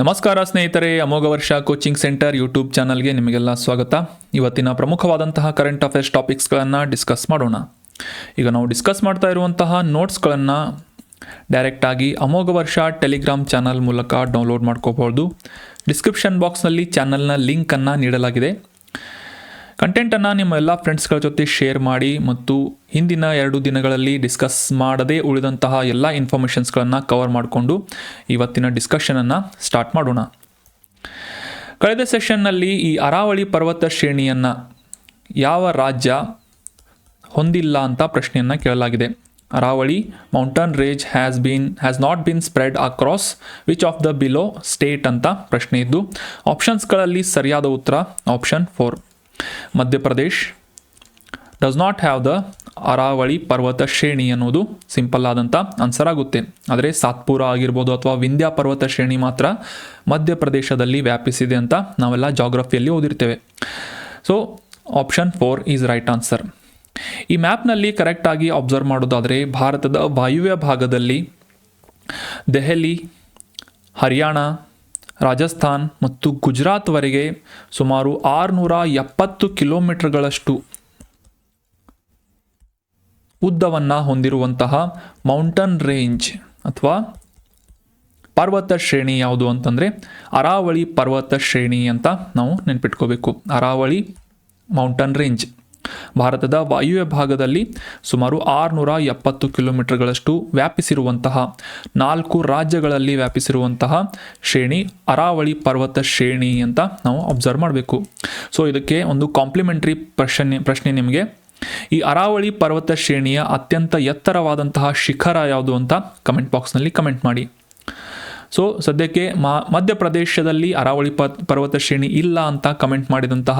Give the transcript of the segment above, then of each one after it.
ನಮಸ್ಕಾರ ಸ್ನೇಹಿತರೆ, ಅಮೋಘ ವರ್ಷ ಕೋಚಿಂಗ್ ಸೆಂಟರ್ ಯೂಟ್ಯೂಬ್ ಚಾನಲ್ಗೆ ನಿಮಗೆಲ್ಲ ಸ್ವಾಗತ. ಇವತ್ತಿನ ಪ್ರಮುಖವಾದಂತಹ ಕರೆಂಟ್ ಅಫೇರ್ಸ್ ಟಾಪಿಕ್ಸ್ಗಳನ್ನು ಡಿಸ್ಕಸ್ ಮಾಡೋಣ. ಈಗ ನಾವು ಡಿಸ್ಕಸ್ ಮಾಡ್ತಾ ಇರುವಂತಹ ನೋಟ್ಸ್ಗಳನ್ನು ಡೈರೆಕ್ಟಾಗಿ ಅಮೋಘ ವರ್ಷ ಟೆಲಿಗ್ರಾಮ್ ಚಾನಲ್ ಮೂಲಕ ಡೌನ್ಲೋಡ್ ಮಾಡ್ಕೋಬಹುದು. ಡಿಸ್ಕ್ರಿಪ್ಷನ್ ಬಾಕ್ಸ್ನಲ್ಲಿ ಚಾನಲ್ನ ಲಿಂಕನ್ನು ನೀಡಲಾಗಿದೆ. ಕಂಟೆಂಟನ್ನು ನಿಮ್ಮ ಎಲ್ಲ ಫ್ರೆಂಡ್ಸ್ಗಳ ಜೊತೆ ಶೇರ್ ಮಾಡಿ ಮತ್ತು ಹಿಂದಿನ 2 ದಿನಗಳಲ್ಲಿ ಡಿಸ್ಕಸ್ ಮಾಡದೇ ಉಳಿದಂತಹ ಎಲ್ಲ ಇನ್ಫಾರ್ಮೇಷನ್ಸ್ಗಳನ್ನು ಕವರ್ ಮಾಡಿಕೊಂಡು ಇವತ್ತಿನ ಡಿಸ್ಕಷನನ್ನು ಸ್ಟಾರ್ಟ್ ಮಾಡೋಣ. ಕಳೆದ ಸೆಷನ್ನಲ್ಲಿ ಈ ಅರಾವಳಿ ಪರ್ವತ ಶ್ರೇಣಿಯನ್ನು ಯಾವ ರಾಜ್ಯ ಹೊಂದಿಲ್ಲ ಅಂತ ಪ್ರಶ್ನೆಯನ್ನು ಕೇಳಲಾಗಿದೆ. Aravalli mountain range has not bean spread across which of the below state ಅಂತ ಪ್ರಶ್ನೆ ಇದ್ದು, ಆಪ್ಷನ್ಸ್ಗಳಲ್ಲಿ ಸರಿಯಾದ ಉತ್ತರ option 4 Madhya Pradesh does not have the Aravalli ಪರ್ವತ ಶ್ರೇಣಿ ಅನ್ನೋದು ಸಿಂಪಲ್ ಆದಂಥ ಆನ್ಸರ್ ಆಗುತ್ತೆ. ಆದರೆ ಸಾತ್ಪುರ ಆಗಿರ್ಬೋದು ಅಥವಾ ವಿಂಧ್ಯ ಪರ್ವತ ಶ್ರೇಣಿ ಮಾತ್ರ ಮಧ್ಯಪ್ರದೇಶದಲ್ಲಿ ವ್ಯಾಪಿಸಿದೆ ಅಂತ ನಾವೆಲ್ಲ ಜಾಗ್ರಫಿಯಲ್ಲಿ ಓದಿರ್ತೇವೆ. So option 4 is right answer. ಈ ಮ್ಯಾಪ್ನಲ್ಲಿ ಕರೆಕ್ಟಾಗಿ ಅಬ್ಸರ್ವ್ ಮಾಡೋದಾದರೆ ಭಾರತದ ವಾಯುವ್ಯ ಭಾಗದಲ್ಲಿ ದೆಹಲಿ, ಹರಿಯಾಣ, ರಾಜಸ್ಥಾನ್ ಮತ್ತು ಗುಜರಾತ್ವರೆಗೆ ಸುಮಾರು 670 ಕಿಲೋಮೀಟರ್ಗಳಷ್ಟು ಉದ್ದವನ್ನು ಹೊಂದಿರುವಂತಹ ಮೌಂಟನ್ ರೇಂಜ್ ಅಥವಾ ಪರ್ವತ ಶ್ರೇಣಿ ಯಾವುದು ಅಂತಂದರೆ ಅರಾವಳಿ ಪರ್ವತ ಶ್ರೇಣಿ ಅಂತ ನಾವು ನೆನ್ಪಿಟ್ಕೋಬೇಕು. ಅರಾವಳಿ ಮೌಂಟನ್ ರೇಂಜ್ ಭಾರತದ ವಾಯುವ್ಯ ಭಾಗದಲ್ಲಿ ಸುಮಾರು 670 ಕಿಲೋಮೀಟರ್ಗಳಷ್ಟು ವ್ಯಾಪಿಸಿರುವಂತಹ 4 ರಾಜ್ಯಗಳಲ್ಲಿ ವ್ಯಾಪಿಸಿರುವಂತಹ ಶ್ರೇಣಿ ಅರಾವಳಿ ಪರ್ವತ ಶ್ರೇಣಿ ಅಂತ ನಾವು ಅಬ್ಸರ್ವ್ ಮಾಡಬೇಕು. ಸೊ ಇದಕ್ಕೆ ಒಂದು ಕಾಂಪ್ಲಿಮೆಂಟ್ರಿ ಪ್ರಶ್ನೆ ನಿಮಗೆ, ಈ ಅರಾವಳಿ ಪರ್ವತ ಶ್ರೇಣಿಯ ಅತ್ಯಂತ ಎತ್ತರವಾದಂತಹ ಶಿಖರ ಯಾವುದು ಅಂತ ಕಮೆಂಟ್ ಬಾಕ್ಸ್ನಲ್ಲಿ ಕಮೆಂಟ್ ಮಾಡಿ. ಸೊ ಸದ್ಯಕ್ಕೆ ಮಧ್ಯಪ್ರದೇಶದಲ್ಲಿ ಅರಾವಳಿ ಪರ್ವತ ಶ್ರೇಣಿ ಇಲ್ಲ ಅಂತ ಕಮೆಂಟ್ ಮಾಡಿದಂತಹ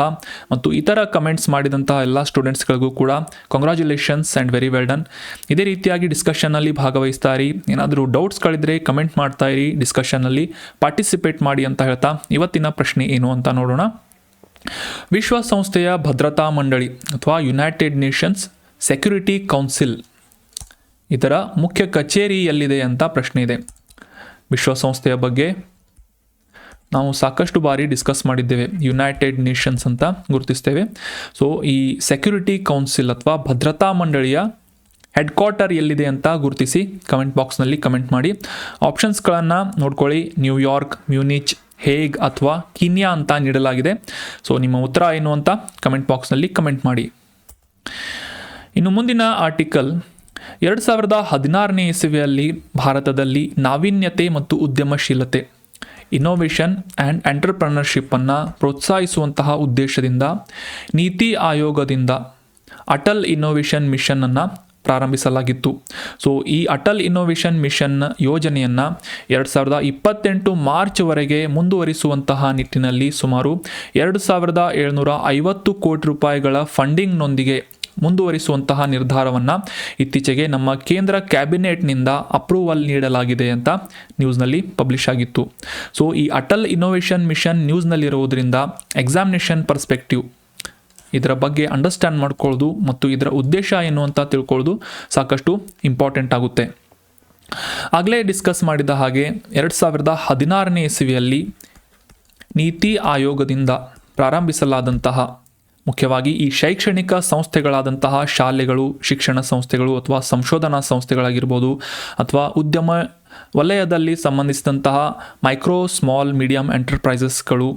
ಮತ್ತು ಇತರ ಕಮೆಂಟ್ಸ್ ಮಾಡಿದಂತಹ ಎಲ್ಲ ಸ್ಟೂಡೆಂಟ್ಸ್ಗಳಿಗೂ ಕೂಡ congratulations and very well done. ಇದೇ ರೀತಿಯಾಗಿ ಡಿಸ್ಕಷನ್ನಲ್ಲಿ ಭಾಗವಹಿಸ್ತಾ ಇರಿ. ಏನಾದರೂ ಡೌಟ್ಸ್ಗಳಿದ್ರೆ ಕಮೆಂಟ್ ಮಾಡ್ತಾ ಇರಿ, ಡಿಸ್ಕಷನ್ನಲ್ಲಿ ಪಾರ್ಟಿಸಿಪೇಟ್ ಮಾಡಿ ಅಂತ ಹೇಳ್ತಾ ಇವತ್ತಿನ ಪ್ರಶ್ನೆ ಏನು ಅಂತ ನೋಡೋಣ. ವಿಶ್ವಸಂಸ್ಥೆಯ ಭದ್ರತಾ ಮಂಡಳಿ ಅಥವಾ ಯುನೈಟೆಡ್ ನೇಷನ್ಸ್ ಸೆಕ್ಯೂರಿಟಿ ಕೌನ್ಸಿಲ್ ಇದರ ಮುಖ್ಯ ಕಚೇರಿ ಎಲ್ಲಿದೆ ಅಂತ ಪ್ರಶ್ನೆ ಇದೆ. ವಿಶ್ವಸಂಸ್ಥೆಯ ಬಗ್ಗೆ ನಾವು ಸಾಕಷ್ಟು ಬಾರಿ ಡಿಸ್ಕಸ್ ಮಾಡಿದ್ದೇವೆ. ಯುನೈಟೆಡ್ ನೇಷನ್ಸ್ ಅಂತ ಗುರುತಿಸ್ತೇವೆ. ಸೊ ಈ ಸೆಕ್ಯೂರಿಟಿ ಕೌನ್ಸಿಲ್ ಅಥವಾ ಭದ್ರತಾ ಮಂಡಳಿಯ ಹೆಡ್ ಕ್ವಾರ್ಟರ್ ಎಲ್ಲಿದೆ ಅಂತ ಗುರುತಿಸಿ ಕಮೆಂಟ್ ಬಾಕ್ಸ್ನಲ್ಲಿ ಕಮೆಂಟ್ ಮಾಡಿ. ಆಪ್ಷನ್ಸ್ಗಳನ್ನು ನೋಡ್ಕೊಳ್ಳಿ. ನ್ಯೂಯಾರ್ಕ್, ಮ್ಯೂನಿಚ್, ಹೇಗ್ ಅಥವಾ ಕೀನ್ಯಾ ಅಂತ ನೀಡಲಾಗಿದೆ. ಸೊ ನಿಮ್ಮ ಉತ್ತರ ಏನು ಅಂತ ಕಮೆಂಟ್ ಬಾಕ್ಸ್ನಲ್ಲಿ ಕಮೆಂಟ್ ಮಾಡಿ. ಇನ್ನು ಮುಂದಿನ ಆರ್ಟಿಕಲ್ 2016ನೇ ಇಸವಿಯಲ್ಲಿ ಭಾರತದಲ್ಲಿ ನಾವೀನ್ಯತೆ ಮತ್ತು ಉದ್ಯಮಶೀಲತೆ ಇನ್ನೋವೇಷನ್ ಆ್ಯಂಡ್ ಎಂಟರ್ಪ್ರನರ್ಶಿಪ್ಪನ್ನು ಪ್ರೋತ್ಸಾಹಿಸುವಂತಹ ಉದ್ದೇಶದಿಂದ ನೀತಿ ಆಯೋಗದಿಂದ ಅಟಲ್ ಇನ್ನೋವೇಷನ್ ಮಿಷನನ್ನು ಪ್ರಾರಂಭಿಸಲಾಗಿತ್ತು. ಸೊ ಈ ಅಟಲ್ ಇನ್ನೋವೇಷನ್ ಮಿಷನ್ ಯೋಜನೆಯನ್ನು 2028 ಮಾರ್ಚ್ವರೆಗೆ ಮುಂದುವರಿಸುವಂತಹ ನಿಟ್ಟಿನಲ್ಲಿ ಸುಮಾರು 2750 ಕೋಟಿ ರೂಪಾಯಿಗಳ ಫಂಡಿಂಗ್ನೊಂದಿಗೆ ಮುಂದುವರಿಸುವಂತಹ ನಿರ್ಧಾರವನ್ನು ಇತ್ತೀಚೆಗೆ ನಮ್ಮ ಕೇಂದ್ರ ಕ್ಯಾಬಿನೆಟ್ನಿಂದ ಅಪ್ರೂವಲ್ ನೀಡಲಾಗಿದೆ ಅಂತ ನ್ಯೂಸ್ನಲ್ಲಿ ಪಬ್ಲಿಷ್ ಆಗಿತ್ತು. ಸೊ ಈ ಅಟಲ್ ಇನ್ನೋವೇಷನ್ ಮಿಷನ್ ನ್ಯೂಸ್ನಲ್ಲಿರುವುದರಿಂದ ಎಕ್ಸಾಮಿನೇಷನ್ ಪರ್ಸ್ಪೆಕ್ಟಿವ್ ಇದರ ಬಗ್ಗೆ ಅಂಡರ್ಸ್ಟ್ಯಾಂಡ್ ಮಾಡ್ಕೊಳ್ಳೋದು ಮತ್ತು ಇದರ ಉದ್ದೇಶ ಏನು ಅಂತ ತಿಳ್ಕೊಳ್ಳೋದು ಸಾಕಷ್ಟು ಇಂಪಾರ್ಟೆಂಟ್ ಆಗುತ್ತೆ. ಆಗಲೇ ಡಿಸ್ಕಸ್ ಮಾಡಿದ ಹಾಗೆ 2016ನೇ ಇಸವಿಯಲ್ಲಿ ನೀತಿ ಆಯೋಗದಿಂದ ಪ್ರಾರಂಭಿಸಲಾದಂತಹ ಮುಖ್ಯವಾಗಿ ಈ ಶೈಕ್ಷಣಿಕ ಸಂಸ್ಥೆಗಳಾದಂತಹ ಶಾಲೆಗಳು, ಶಿಕ್ಷಣ ಸಂಸ್ಥೆಗಳು ಅಥವಾ ಸಂಶೋಧನಾ ಸಂಸ್ಥೆಗಳಾಗಿರ್ಬೋದು ಅಥವಾ ಉದ್ಯಮ ವಲಯದಲ್ಲಿ ಸಂಬಂಧಿಸಿದಂತಹ ಮೈಕ್ರೋ ಸ್ಮಾಲ್ ಮೀಡಿಯಂ ಎಂಟರ್ಪ್ರೈಸಸ್ಗಳು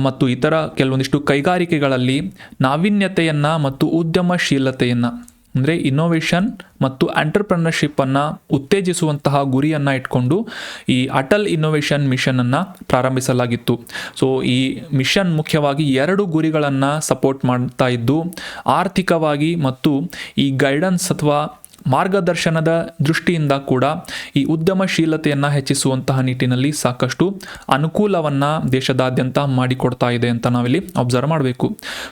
ಮತ್ತು ಇತರ ಕೆಲವೊಂದಿಷ್ಟು ಕೈಗಾರಿಕೆಗಳಲ್ಲಿ ನಾವೀನ್ಯತೆಯನ್ನು ಮತ್ತು ಉದ್ಯಮಶೀಲತೆಯನ್ನು ಅಂದರೆ ಇನ್ನೋವೇಷನ್ ಮತ್ತು ಎಂಟರ್ಪ್ರನರ್ಶಿಪ್ಪನ್ನು ಉತ್ತೇಜಿಸುವಂತಹ ಗುರಿಯನ್ನು ಇಟ್ಕೊಂಡು ಈ ಅಟಲ್ ಇನ್ನೋವೇಷನ್ ಮಿಷನನ್ನು ಪ್ರಾರಂಭಿಸಲಾಗಿತ್ತು. ಸೊ ಈ ಮಿಷನ್ ಮುಖ್ಯವಾಗಿ 2 ಗುರಿಗಳನ್ನು ಸಪೋರ್ಟ್ ಮಾಡ್ತಾ ಇದ್ದು, ಆರ್ಥಿಕವಾಗಿ ಮತ್ತು ಈ ಗೈಡೆನ್ಸ್ ಅಥವಾ ಮಾರ್ಗದರ್ಶನದ ದೃಷ್ಟಿಯಿಂದ ಕೂಡ ಈ ಉದ್ಯಮಶೀಲತೆಯನ್ನು ಹೆಚ್ಚಿಸುವಂತಹ ನಿಟ್ಟಿನಲ್ಲಿ ಸಾಕಷ್ಟು ಅನುಕೂಲವನ್ನು ದೇಶದಾದ್ಯಂತ ಮಾಡಿಕೊಡ್ತಾ ಇದೆ ಅಂತ ನಾವಿಲ್ಲಿ ಅಬ್ಸರ್ವ್ ಮಾಡಬೇಕು.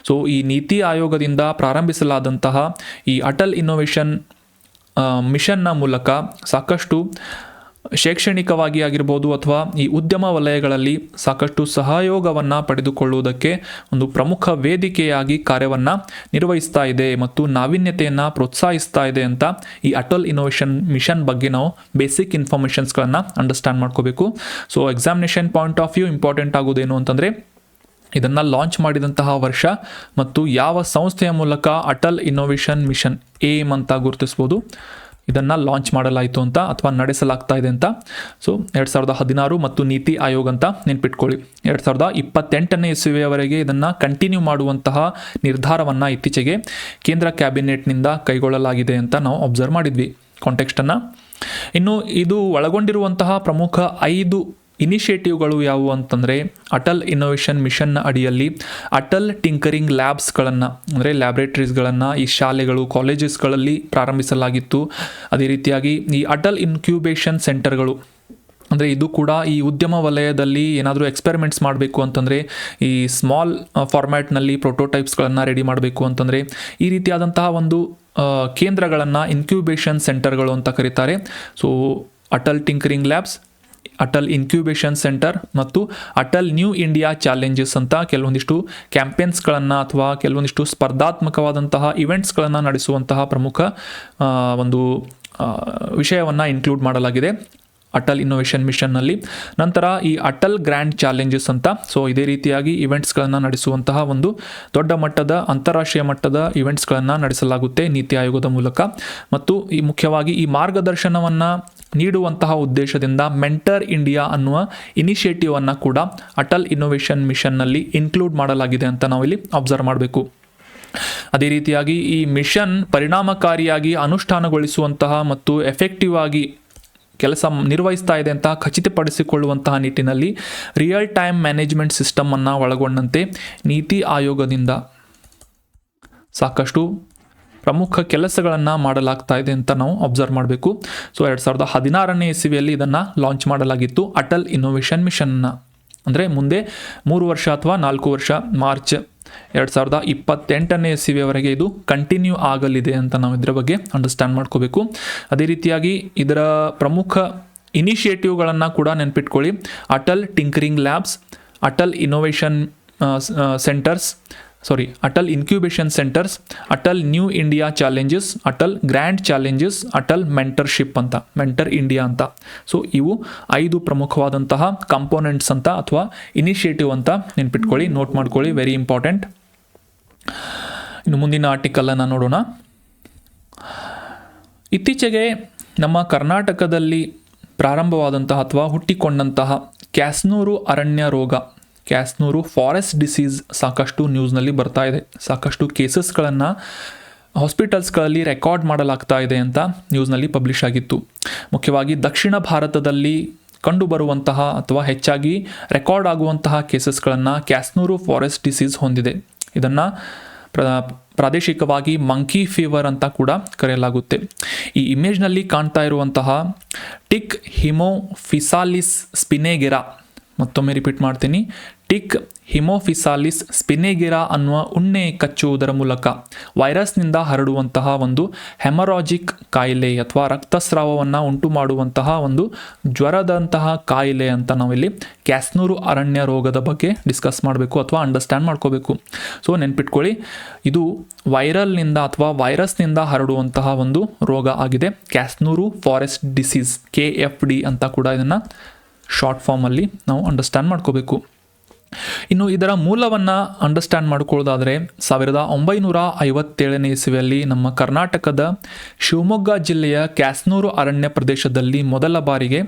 ಸೊ ಈ ನೀತಿ ಆಯೋಗದಿಂದ ಪ್ರಾರಂಭಿಸಲಾದಂತಹ ಈ ಅಟಲ್ ಇನ್ನೋವೇಷನ್ ಮಿಷನ್ನ ಮೂಲಕ ಸಾಕಷ್ಟು ಶೈಕ್ಷಣಿಕವಾಗಿ ಆಗಿರ್ಬೋದು ಅಥವಾ ಈ ಉದ್ಯಮ ವಲಯಗಳಲ್ಲಿ ಸಾಕಷ್ಟು ಸಹಯೋಗವನ್ನು ಪಡೆದುಕೊಳ್ಳುವುದಕ್ಕೆ ಒಂದು ಪ್ರಮುಖ ವೇದಿಕೆಯಾಗಿ ಕಾರ್ಯವನ್ನು ನಿರ್ವಹಿಸ್ತಾ ಇದೆ ಮತ್ತು ನಾವೀನ್ಯತೆಯನ್ನು ಪ್ರೋತ್ಸಾಹಿಸ್ತಾ ಇದೆ ಅಂತ ಈ ಅಟಲ್ ಇನ್ನೋವೇಷನ್ ಮಿಷನ್ ಬಗ್ಗೆ ನಾವು ಬೇಸಿಕ್ ಇನ್ಫಾರ್ಮೇಷನ್ಸ್ಗಳನ್ನು ಅಂಡರ್ಸ್ಟ್ಯಾಂಡ್ ಮಾಡ್ಕೋಬೇಕು. So examination point of view important ಆಗೋದೇನು ಅಂತಂದರೆ ಇದನ್ನು ಲಾಂಚ್ ಮಾಡಿದಂತಹ ವರ್ಷ ಮತ್ತು ಯಾವ ಸಂಸ್ಥೆಯ ಮೂಲಕ ಅಟಲ್ ಇನ್ನೋವೇಷನ್ ಮಿಷನ್ ಏಮ್ ಅಂತ ಗುರುತಿಸ್ಬೋದು, ಇದನ್ನು ಲಾಂಚ್ ಮಾಡಲಾಯಿತು ಅಂತ ಅಥವಾ ನಡೆಸಲಾಗ್ತಾ ಇದೆ ಅಂತ. ಸೊ 2016 ಮತ್ತು ನೀತಿ ಆಯೋಗ ಅಂತ ನೆನ್ಪಿಟ್ಕೊಳ್ಳಿ. 2028ನೇ ಇಸವಿಯವರೆಗೆ ಇದನ್ನು ಕಂಟಿನ್ಯೂ ಮಾಡುವಂತಹ ನಿರ್ಧಾರವನ್ನು ಇತ್ತೀಚೆಗೆ ಕೇಂದ್ರ ಕ್ಯಾಬಿನೆಟ್ನಿಂದ ಕೈಗೊಳ್ಳಲಾಗಿದೆ ಅಂತ ನಾವು ಅಬ್ಸರ್ವ್ ಮಾಡಿದ್ವಿ ಕಾಂಟೆಕ್ಸ್ಟನ್ನು. ಇನ್ನು ಇದು ಒಳಗೊಂಡಿರುವಂತಹ ಪ್ರಮುಖ 5 ಇನಿಷಿಯೇಟಿವ್ಗಳು ಯಾವುವು ಅಂತಂದರೆ ಅಟಲ್ ಇನ್ನೋವೇಷನ್ ಮಿಷನ್ನ ಅಡಿಯಲ್ಲಿ ಅಟಲ್ ಟಿಂಕರಿಂಗ್ ಲ್ಯಾಬ್ಸ್ಗಳನ್ನು ಅಂದರೆ ಲ್ಯಾಬ್ರೇಟರೀಸ್ಗಳನ್ನು ಈ ಶಾಲೆಗಳು ಕಾಲೇಜಸ್ಗಳಲ್ಲಿ ಪ್ರಾರಂಭಿಸಲಾಗಿತ್ತು. ಅದೇ ರೀತಿಯಾಗಿ ಈ ಅಟಲ್ ಇನ್ಕ್ಯೂಬೇಷನ್ ಸೆಂಟರ್ಗಳು ಅಂದರೆ ಇದು ಕೂಡ ಈ ಉದ್ಯಮ ವಲಯದಲ್ಲಿ ಏನಾದರೂ ಎಕ್ಸ್ಪೆರಿಮೆಂಟ್ಸ್ ಮಾಡಬೇಕು ಅಂತಂದರೆ ಈ ಸ್ಮಾಲ್ ಫಾರ್ಮ್ಯಾಟ್ನಲ್ಲಿ ಪ್ರೋಟೋಟೈಪ್ಸ್ಗಳನ್ನು ರೆಡಿ ಮಾಡಬೇಕು ಅಂತಂದರೆ ಈ ರೀತಿಯಾದಂತಹ ಒಂದು ಕೇಂದ್ರಗಳನ್ನು ಇನ್ಕ್ಯೂಬೇಷನ್ ಸೆಂಟರ್ಗಳು ಅಂತ ಕರೀತಾರೆ. So Atal tinkering labs, Atal incubation center ಮತ್ತು ಅಟಲ್ ನ್ಯೂ ಇಂಡಿಯಾ ಚಾಲೆಂಜಸ್ ಅಂತ ಕೆಲವೊಂದಿಷ್ಟು ಕ್ಯಾಂಪೇನ್ಸ್ಗಳನ್ನು ಅಥವಾ ಕೆಲವೊಂದಿಷ್ಟು ಸ್ಪರ್ಧಾತ್ಮಕವಾದಂತಹ ಇವೆಂಟ್ಸ್ಗಳನ್ನು ನಡೆಸುವಂತಹ ಪ್ರಮುಖ ಒಂದು ವಿಷಯವನ್ನು ಇನ್ಕ್ಲೂಡ್ ಮಾಡಲಾಗಿದೆ ಅಟಲ್ ಇನ್ನೋವೇಷನ್ ಮಿಷನ್ನಲ್ಲಿ. ನಂತರ ಈ ಅಟಲ್ ಗ್ರ್ಯಾಂಡ್ ಚಾಲೆಂಜಸ್ ಅಂತ, ಸೊ ಇದೇ ರೀತಿಯಾಗಿ ಇವೆಂಟ್ಸ್ಗಳನ್ನು ನಡೆಸುವಂತಹ ಒಂದು ದೊಡ್ಡ ಮಟ್ಟದ ಅಂತಾರಾಷ್ಟ್ರೀಯ ಮಟ್ಟದ ಇವೆಂಟ್ಸ್ಗಳನ್ನು ನಡೆಸಲಾಗುತ್ತೆ ನೀತಿ ಆಯೋಗದ ಮೂಲಕ. ಮತ್ತು ಈ ಮುಖ್ಯವಾಗಿ ಈ ಮಾರ್ಗದರ್ಶನವನ್ನು ನೀಡುವಂತಹ ಉದ್ದೇಶದಿಂದ ಮೆಂಟರ್ ಇಂಡಿಯಾ ಅನ್ನುವ ಇನಿಷಿಯೇಟಿವನ್ನು ಕೂಡ ಅಟಲ್ ಇನ್ನೋವೇಷನ್ ಮಿಷನ್ನಲ್ಲಿ ಇನ್ಕ್ಲೂಡ್ ಮಾಡಲಾಗಿದೆ ಅಂತ ನಾವಿಲ್ಲಿ ಅಬ್ಸರ್ವ್ ಮಾಡಬೇಕು. ಅದೇ ರೀತಿಯಾಗಿ ಈ ಮಿಷನ್ ಪರಿಣಾಮಕಾರಿಯಾಗಿ ಅನುಷ್ಠಾನಗೊಳಿಸುವಂತಹ ಮತ್ತು ಎಫೆಕ್ಟಿವ್ ಆಗಿ ಕೆಲಸ ನಿರ್ವಹಿಸ್ತಾ ಇದೆ ಅಂತ ಖಚಿತಪಡಿಸಿಕೊಳ್ಳುವಂತಹ ನಿಟ್ಟಿನಲ್ಲಿ ರಿಯಲ್ ಟೈಮ್ ಮ್ಯಾನೇಜ್ಮೆಂಟ್ ಸಿಸ್ಟಮನ್ನು ಒಳಗೊಂಡಂತೆ ನೀತಿ ಆಯೋಗದಿಂದ ಸಾಕಷ್ಟು ಪ್ರಮುಖ ಕೆಲಸಗಳನ್ನು ಮಾಡಲಾಗ್ತಾ ಇದೆ ಅಂತ ನಾವು ಅಬ್ಸರ್ವ್ ಮಾಡಬೇಕು. ಸೊ 2016ನೇ ಇಸವಿಯಲ್ಲಿ ಇದನ್ನು ಲಾಂಚ್ ಮಾಡಲಾಗಿತ್ತು ಅಟಲ್ ಇನ್ನೋವೇಷನ್ ಮಿಷನ್ನ. ಅಂದರೆ ಮುಂದೆ 3 ವರ್ಷ ಅಥವಾ 4 ವರ್ಷ ಮಾರ್ಚ್ 2028ನೇ ಇಸವಿಯವರೆಗೆ ಇದು ಕಂಟಿನ್ಯೂ ಆಗಲಿದೆ ಅಂತ ನಾವು ಇದರ ಬಗ್ಗೆ ಅಂಡರ್ಸ್ಟ್ಯಾಂಡ್ ಮಾಡ್ಕೋಬೇಕು. ಅದೇ ರೀತಿಯಾಗಿ ಇದರ ಪ್ರಮುಖ ಇನಿಷಿಯೇಟಿವ್ಗಳನ್ನು ಕೂಡ ನೆನ್ಪಿಟ್ಕೊಳ್ಳಿ. Atal tinkering labs, Atal innovation centers, Atal incubation centers, Atal new India challenges, Atal grand challenges, Atal mentorship ಅಂತ, ಮೆಂಟರ್ ಇಂಡಿಯಾ ಅಂತ. ಸೊ ಇವು 5 ಪ್ರಮುಖವಾದಂತಹ ಕಂಪೋನೆಂಟ್ಸ್ ಅಂತ ಅಥವಾ ಇನಿಷಿಯೇಟಿವ್ ಅಂತ ನೆನ್ಪಿಟ್ಕೊಳ್ಳಿ, ನೋಟ್ ಮಾಡ್ಕೊಳ್ಳಿ, ವೆರಿ ಇಂಪಾರ್ಟೆಂಟ್. ಇನ್ನು ಮುಂದಿನ ಆರ್ಟಿಕಲನ್ನು ನೋಡೋಣ. ಇತ್ತೀಚೆಗೆ ನಮ್ಮ ಕರ್ನಾಟಕದಲ್ಲಿ ಪ್ರಾರಂಭವಾದಂತಹ ಅಥವಾ ಹುಟ್ಟಿಕೊಂಡಂತಹ ಕ್ಯಾಸ್ನೂರು ಅರಣ್ಯ ರೋಗ, ಕ್ಯಾಸ್ನೂರು ಫಾರೆಸ್ಟ್ ಡಿಸೀಸ್ ಸಾಕಷ್ಟು ನ್ಯೂಸ್ನಲ್ಲಿ ಬರ್ತಾ ಇದೆ. ಸಾಕಷ್ಟು ಕೇಸಸ್ಗಳನ್ನು ಹಾಸ್ಪಿಟಲ್ಸ್ಗಳಲ್ಲಿ ರೆಕಾರ್ಡ್ ಮಾಡಲಾಗ್ತಾ ಇದೆ ಅಂತ ನ್ಯೂಸ್ನಲ್ಲಿ ಪಬ್ಲಿಷ್ ಆಗಿತ್ತು. ಮುಖ್ಯವಾಗಿ ದಕ್ಷಿಣ ಭಾರತದಲ್ಲಿ ಕಂಡುಬರುವಂತಹ ಅಥವಾ ಹೆಚ್ಚಾಗಿ ರೆಕಾರ್ಡ್ ಆಗುವಂತಹ ಕೇಸಸ್ಗಳನ್ನು ಕ್ಯಾಸ್ನೂರು ಫಾರೆಸ್ಟ್ ಡಿಸೀಸ್ ಹೊಂದಿದೆ. ಇದನ್ನು ಪ್ರಾದೇಶಿಕವಾಗಿ ಮಂಕಿ ಫೀವರ್ ಅಂತ ಕೂಡ ಕರೆಯಲಾಗುತ್ತೆ. ಈ ಇಮೇಜ್ನಲ್ಲಿ ಕಾಣ್ತಾ ಇರುವಂತಹ ಟಿಕ್ ಹಿಮೋಫಿಸಾಲಿಸ್ ಸ್ಪಿನೆಗೆರಾ, ಮತ್ತೊಮ್ಮೆ ರಿಪೀಟ್ ಮಾಡ್ತೀನಿ, ಟಿಕ್ ಹಿಮೋಫಿಸಾಲಿಸ್ ಸ್ಪಿನೆಗೆರಾ ಅನ್ನುವ ಉಣ್ಣೆ ಕಚ್ಚುವುದರ ಮೂಲಕ ವೈರಸ್ನಿಂದ ಹರಡುವಂತಹ ಒಂದು ಹೆಮರಾಜಿಕ್ ಕಾಯಿಲೆ ಅಥವಾ ರಕ್ತಸ್ರಾವವನ್ನು ಉಂಟು ಮಾಡುವಂತಹ ಒಂದು ಜ್ವರದಂತಹ ಕಾಯಿಲೆ ಅಂತ ನಾವಿಲ್ಲಿ ಕ್ಯಾಸ್ನೂರು ಅರಣ್ಯ ರೋಗದ ಬಗ್ಗೆ ಡಿಸ್ಕಸ್ ಮಾಡಬೇಕು ಅಥವಾ ಅಂಡರ್ಸ್ಟ್ಯಾಂಡ್ ಮಾಡ್ಕೋಬೇಕು. ಸೊ ನೆನ್ಪಿಟ್ಕೊಳ್ಳಿ, ಇದು ವೈರಲ್ನಿಂದ ಅಥವಾ ವೈರಸ್ನಿಂದ ಹರಡುವಂತಹ ಒಂದು ರೋಗ ಆಗಿದೆ. ಕ್ಯಾಸ್ನೂರು ಫಾರೆಸ್ಟ್ ಡಿಸೀಸ್, KFD ಅಂತ ಕೂಡ ಇದನ್ನು ಶಾರ್ಟ್ ಫಾರ್ಮಲ್ಲಿ ನಾವು ಅಂಡರ್ಸ್ಟ್ಯಾಂಡ್ ಮಾಡ್ಕೋಬೇಕು. ಇನ್ನು ಇದರ ಮೂಲವನ್ನು ಅಂಡರ್ಸ್ಟ್ಯಾಂಡ್ ಮಾಡ್ಕೊಳ್ಳೋದಾದರೆ 1957ನೇ ಇಸವಿಯಲ್ಲಿ ನಮ್ಮ ಕರ್ನಾಟಕದ ಶಿವಮೊಗ್ಗ ಜಿಲ್ಲೆಯ ಕ್ಯಾಸ್ನೂರು ಅರಣ್ಯ ಪ್ರದೇಶದಲ್ಲಿ ಮೊದಲ ಬಾರಿಗೆ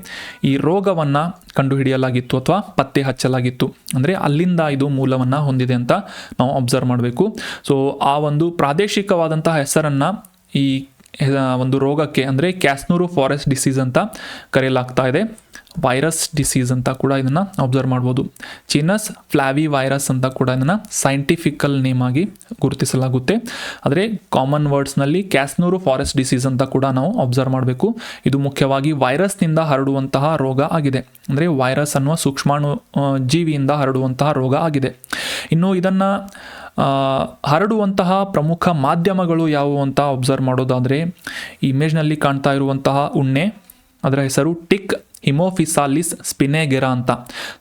ಈ ರೋಗವನ್ನು ಕಂಡುಹಿಡಿಯಲಾಗಿತ್ತು ಅಥವಾ ಪತ್ತೆ ಹಚ್ಚಲಾಗಿತ್ತು. ಅಂದರೆ ಅಲ್ಲಿಂದ ಇದು ಮೂಲವನ್ನು ಹೊಂದಿದೆ ಅಂತ ನಾವು ಅಬ್ಸರ್ವ್ ಮಾಡಬೇಕು. ಸೊ ಆ ಒಂದು ಪ್ರಾದೇಶಿಕವಾದಂತಹ ಹೆಸರನ್ನು ಈ ಒಂದು ರೋಗಕ್ಕೆ ಅಂದರೆ ಕ್ಯಾಸ್ನೂರು ಫಾರೆಸ್ಟ್ ಡಿಸೀಸ್ ಅಂತ ಕರೆಯಲಾಗ್ತಾ ಇದೆ. ವೈರಸ್ ಡಿಸೀಸ್ ಅಂತ ಕೂಡ ಇದನ್ನು ಅಬ್ಸರ್ವ್ ಮಾಡ್ಬೋದು. ಚಿನಸ್ ಫ್ಲಾವಿ ವೈರಸ್ ಅಂತ ಕೂಡ ಇದನ್ನು ಸೈಂಟಿಫಿಕಲ್ ನೇಮ್ ಆಗಿ ಗುರುತಿಸಲಾಗುತ್ತೆ. ಆದರೆ ಕಾಮನ್ ವರ್ಡ್ಸ್ನಲ್ಲಿ ಕ್ಯಾಸ್ನೂರು ಫಾರೆಸ್ಟ್ ಡಿಸೀಸ್ ಅಂತ ಕೂಡ ನಾವು ಅಬ್ಸರ್ವ್ ಮಾಡಬೇಕು. ಇದು ಮುಖ್ಯವಾಗಿ ವೈರಸ್ನಿಂದ ಹರಡುವಂತಹ ರೋಗ ಆಗಿದೆ. ಅಂದರೆ ವೈರಸ್ ಅನ್ನುವ ಸೂಕ್ಷ್ಮಾಣು ಜೀವಿಯಿಂದ ಹರಡುವಂತಹ ರೋಗ ಆಗಿದೆ. ಇನ್ನು ಇದನ್ನು ಹರಡುವಂತಹ ಪ್ರಮುಖ ಮಾಧ್ಯಮಗಳು ಯಾವುವು ಅಂತ ಅಬ್ಸರ್ವ್ ಮಾಡೋದಾದರೆ ಈ ಇಮೇಜ್ನಲ್ಲಿ ಕಾಣ್ತಾ ಇರುವಂತಹ ಉಣ್ಣೆ, ಅದರ ಹೆಸರು ಟಿಕ್ ಹಿಮೋಫಿಸಾಲಿಸ್ ಸ್ಪಿನೆಗೆರಾ ಅಂತ.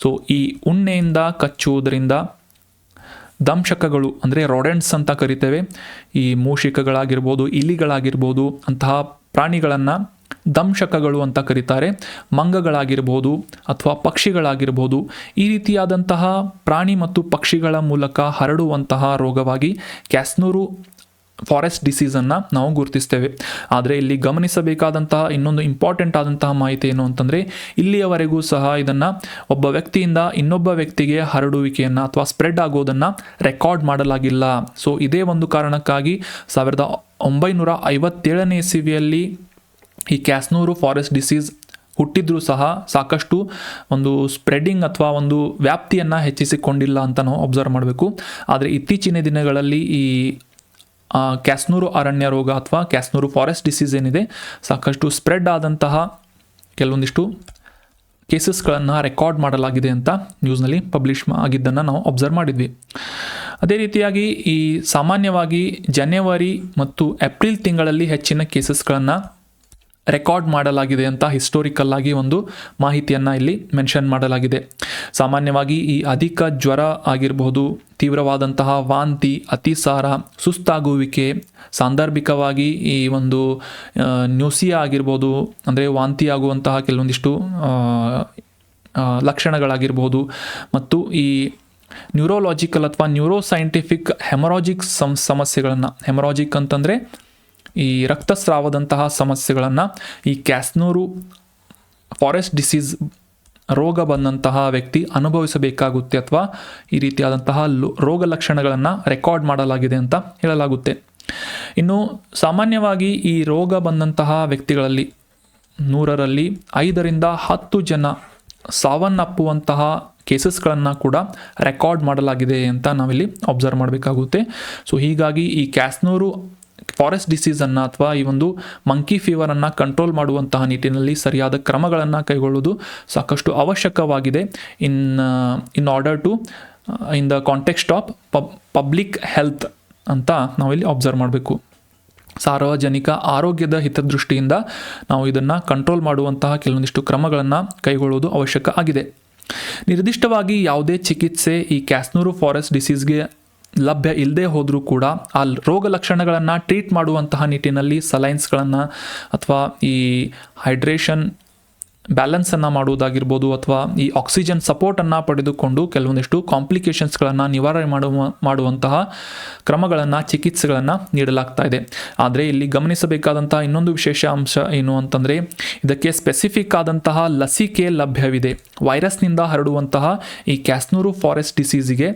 ಸೊ ಈ ಉಣ್ಣೆಯಿಂದ ಕಚ್ಚುವುದರಿಂದ ದಂಶಕಗಳು ಅಂದರೆ ರೊಡೆಂಟ್ಸ್ ಅಂತ ಕರಿತೇವೆ, ಈ ಮೂಷಿಕಗಳಾಗಿರ್ಬೋದು, ಇಲಿಗಳಾಗಿರ್ಬೋದು, ಅಂತಹ ಪ್ರಾಣಿಗಳನ್ನು ದಂಶಕಗಳು ಅಂತ ಕರೀತಾರೆ. ಮಂಗಗಳಾಗಿರ್ಬೋದು ಅಥವಾ ಪಕ್ಷಿಗಳಾಗಿರ್ಬೋದು, ಈ ರೀತಿಯಾದಂತಹ ಪ್ರಾಣಿ ಮತ್ತು ಪಕ್ಷಿಗಳ ಮೂಲಕ ಹರಡುವಂತಹ ರೋಗವಾಗಿ ಕ್ಯಾಸ್ನೂರು ಫಾರೆಸ್ಟ್ ಡಿಸೀಸನ್ನು ನಾವು ಗುರುತಿಸ್ತೇವೆ. ಆದರೆ ಇಲ್ಲಿ ಗಮನಿಸಬೇಕಾದಂತಹ ಇನ್ನೊಂದು ಇಂಪಾರ್ಟೆಂಟ್ ಆದಂತಹ ಮಾಹಿತಿ ಏನು ಅಂತಂದರೆ, ಇಲ್ಲಿಯವರೆಗೂ ಸಹ ಇದನ್ನು ಒಬ್ಬ ವ್ಯಕ್ತಿಯಿಂದ ಇನ್ನೊಬ್ಬ ವ್ಯಕ್ತಿಗೆ ಹರಡುವಿಕೆಯನ್ನು ಅಥವಾ ಸ್ಪ್ರೆಡ್ ಆಗೋದನ್ನು ರೆಕಾರ್ಡ್ ಮಾಡಲಾಗಿಲ್ಲ. ಸೊ ಇದೇ ಒಂದು ಕಾರಣಕ್ಕಾಗಿ 1957ನೇ ಇಸವಿಯಲ್ಲಿ ಈ ಕ್ಯಾಸ್ನೂರು ಫಾರೆಸ್ಟ್ ಡಿಸೀಸ್ ಹುಟ್ಟಿದ್ರೂ ಸಹ ಸಾಕಷ್ಟು ಒಂದು ಸ್ಪ್ರೆಡಿಂಗ್ ಅಥವಾ ಒಂದು ವ್ಯಾಪ್ತಿಯನ್ನು ಹೆಚ್ಚಿಸಿಕೊಂಡಿಲ್ಲ ಅಂತ ನಾವು ಅಬ್ಸರ್ವ್ ಮಾಡಬೇಕು. ಆದರೆ ಇತ್ತೀಚಿನ ದಿನಗಳಲ್ಲಿ ಈ ಕ್ಯಾಸ್ನೂರು ಅರಣ್ಯ ರೋಗ ಅಥವಾ ಕ್ಯಾಸ್ನೂರು ಫಾರೆಸ್ಟ್ ಡಿಸೀಸ್ ಏನಿದೆ, ಸಾಕಷ್ಟು ಸ್ಪ್ರೆಡ್ ಆದಂತಹ ಕೆಲವೊಂದಿಷ್ಟು ಕೇಸಸ್ಗಳನ್ನು ರೆಕಾರ್ಡ್ ಮಾಡಲಾಗಿದೆ ಅಂತ ನ್ಯೂಸ್ನಲ್ಲಿ ಪಬ್ಲಿಷ್ ಆಗಿದ್ದನ್ನು ನಾವು ಅಬ್ಸರ್ವ್ ಮಾಡಿದ್ವಿ. ಅದೇ ರೀತಿಯಾಗಿ ಈ ಸಾಮಾನ್ಯವಾಗಿ ಜನವರಿ ಮತ್ತು ಏಪ್ರಿಲ್ ತಿಂಗಳಲ್ಲಿ ಹೆಚ್ಚಿನ ಕೇಸಸ್ಗಳನ್ನು ರೆಕಾರ್ಡ್ ಮಾಡಲಾಗಿದೆ ಅಂತ ಹಿಸ್ಟೋರಿಕಲ್ ಆಗಿ ಒಂದು ಮಾಹಿತಿಯನ್ನು ಇಲ್ಲಿ ಮೆನ್ಷನ್ ಮಾಡಲಾಗಿದೆ. ಸಾಮಾನ್ಯವಾಗಿ ಈ ಅಧಿಕ ಜ್ವರ ಆಗಿರಬಹುದು, ತೀವ್ರವಾದಂತಹ ವಾಂತಿ, ಅತಿಸಾರ, ಸುಸ್ತಾಗುವಿಕೆ, ಸಾಂದರ್ಭಿಕವಾಗಿ ಈ ಒಂದು ನ್ಯೂಸಿಯಾ ಆಗಿರ್ಬೋದು, ಅಂದರೆ ವಾಂತಿ ಆಗುವಂತಹ ಕೆಲವೊಂದಿಷ್ಟು ಲಕ್ಷಣಗಳಾಗಿರ್ಬೋದು, ಮತ್ತು ಈ ನ್ಯೂರೋಲಾಜಿಕಲ್ ಅಥವಾ ನ್ಯೂರೋಸೈಂಟಿಫಿಕ್ ಹೆಮರಾಜಿಕ್ ಸಮಸ್ಯೆಗಳನ್ನು, ಹೆಮರಾಜಿಕ್ ಅಂತಂದರೆ ಈ ರಕ್ತಸ್ರಾವದಂತಹ ಸಮಸ್ಯೆಗಳನ್ನು ಈ ಕ್ಯಾಸ್ನೂರು ಫಾರೆಸ್ಟ್ ಡಿಸೀಸ್ ರೋಗ ಬಂದಂತಹ ವ್ಯಕ್ತಿ ಅನುಭವಿಸಬೇಕಾಗುತ್ತೆ ಅಥವಾ ಈ ರೀತಿಯಾದಂತಹ ರೋಗ ಲಕ್ಷಣಗಳನ್ನು ರೆಕಾರ್ಡ್ ಮಾಡಲಾಗಿದೆ ಅಂತ ಹೇಳಲಾಗುತ್ತೆ. ಇನ್ನು ಸಾಮಾನ್ಯವಾಗಿ ಈ ರೋಗ ಬಂದಂತಹ ವ್ಯಕ್ತಿಗಳಲ್ಲಿ 100ರಲ್ಲಿ 5ರಿಂದ 10 ಜನ ಸಾವನ್ನಪ್ಪುವಂತಹ ಕೇಸಸ್ಗಳನ್ನು ಕೂಡ ರೆಕಾರ್ಡ್ ಮಾಡಲಾಗಿದೆ ಅಂತ ನಾವಿಲ್ಲಿ ಅಬ್ಸರ್ವ್ ಮಾಡಬೇಕಾಗುತ್ತೆ. ಸೊ ಹೀಗಾಗಿ ಈ ಕ್ಯಾಸ್ನೂರು ಫಾರೆಸ್ಟ್ ಡಿಸೀಸನ್ನು ಅಥವಾ ಈ ಒಂದು ಮಂಕಿ ಫೀವರನ್ನು ಕಂಟ್ರೋಲ್ ಮಾಡುವಂತಹ ನಿಟ್ಟಿನಲ್ಲಿ ಸರಿಯಾದ ಕ್ರಮಗಳನ್ನು ಕೈಗೊಳ್ಳುವುದು ಸಾಕಷ್ಟು ಅವಶ್ಯಕವಾಗಿದೆ in order to in the context of public health ಅಂತ ನಾವಿಲ್ಲಿ ಅಬ್ಸರ್ವ್ ಮಾಡಬೇಕು. ಸಾರ್ವಜನಿಕ ಆರೋಗ್ಯದ ಹಿತದೃಷ್ಟಿಯಿಂದ ನಾವು ಇದನ್ನು ಕಂಟ್ರೋಲ್ ಮಾಡುವಂತಹ ಕೆಲವೊಂದಿಷ್ಟು ಕ್ರಮಗಳನ್ನು ಕೈಗೊಳ್ಳುವುದು ಅವಶ್ಯಕ ಆಗಿದೆ. ನಿರ್ದಿಷ್ಟವಾಗಿ ಯಾವುದೇ ಚಿಕಿತ್ಸೆ ಈ ಕ್ಯಾಸ್ನೂರು ಫಾರೆಸ್ಟ್ ಡಿಸೀಸ್ಗೆ ಲಭ್ಯ ಇಲ್ಲದೆ ಹೋದರೂ ಕೂಡ ಆ ರೋಗ ಲಕ್ಷಣಗಳನ್ನು ಟ್ರೀಟ್ ಮಾಡುವಂತಹ ನಿಟ್ಟಿನಲ್ಲಿ ಸಲೈನ್ಸ್ಗಳನ್ನು ಅಥವಾ ಈ ಹೈಡ್ರೇಷನ್ ಬ್ಯಾಲೆನ್ಸನ್ನು ಮಾಡುವುದಾಗಿರ್ಬೋದು, ಅಥವಾ ಈ ಆಕ್ಸಿಜನ್ ಸಪೋರ್ಟನ್ನು ಪಡೆದುಕೊಂಡು ಕೆಲವೊಂದಿಷ್ಟು ಕಾಂಪ್ಲಿಕೇಶನ್ಸ್ಗಳನ್ನು ನಿವಾರಣೆ ಮಾಡುವಂತಹ ಕ್ರಮಗಳನ್ನು, ಚಿಕಿತ್ಸೆಗಳನ್ನು ನೀಡಲಾಗ್ತಾ ಇದೆ. ಆದರೆ ಇಲ್ಲಿ ಗಮನಿಸಬೇಕಾದಂತಹ ಇನ್ನೊಂದು ವಿಶೇಷ ಅಂಶ ಏನು ಅಂತಂದರೆ, ಇದಕ್ಕೆ ಸ್ಪೆಸಿಫಿಕ್ ಆದಂತಹ ಲಸಿಕೆ ಲಭ್ಯವಿದೆ. ವೈರಸ್ನಿಂದ ಹರಡುವಂತಹ ಈ ಕ್ಯಾಸ್ನೂರು ಫಾರೆಸ್ಟ್ ಡಿಸೀಸಿಗೆ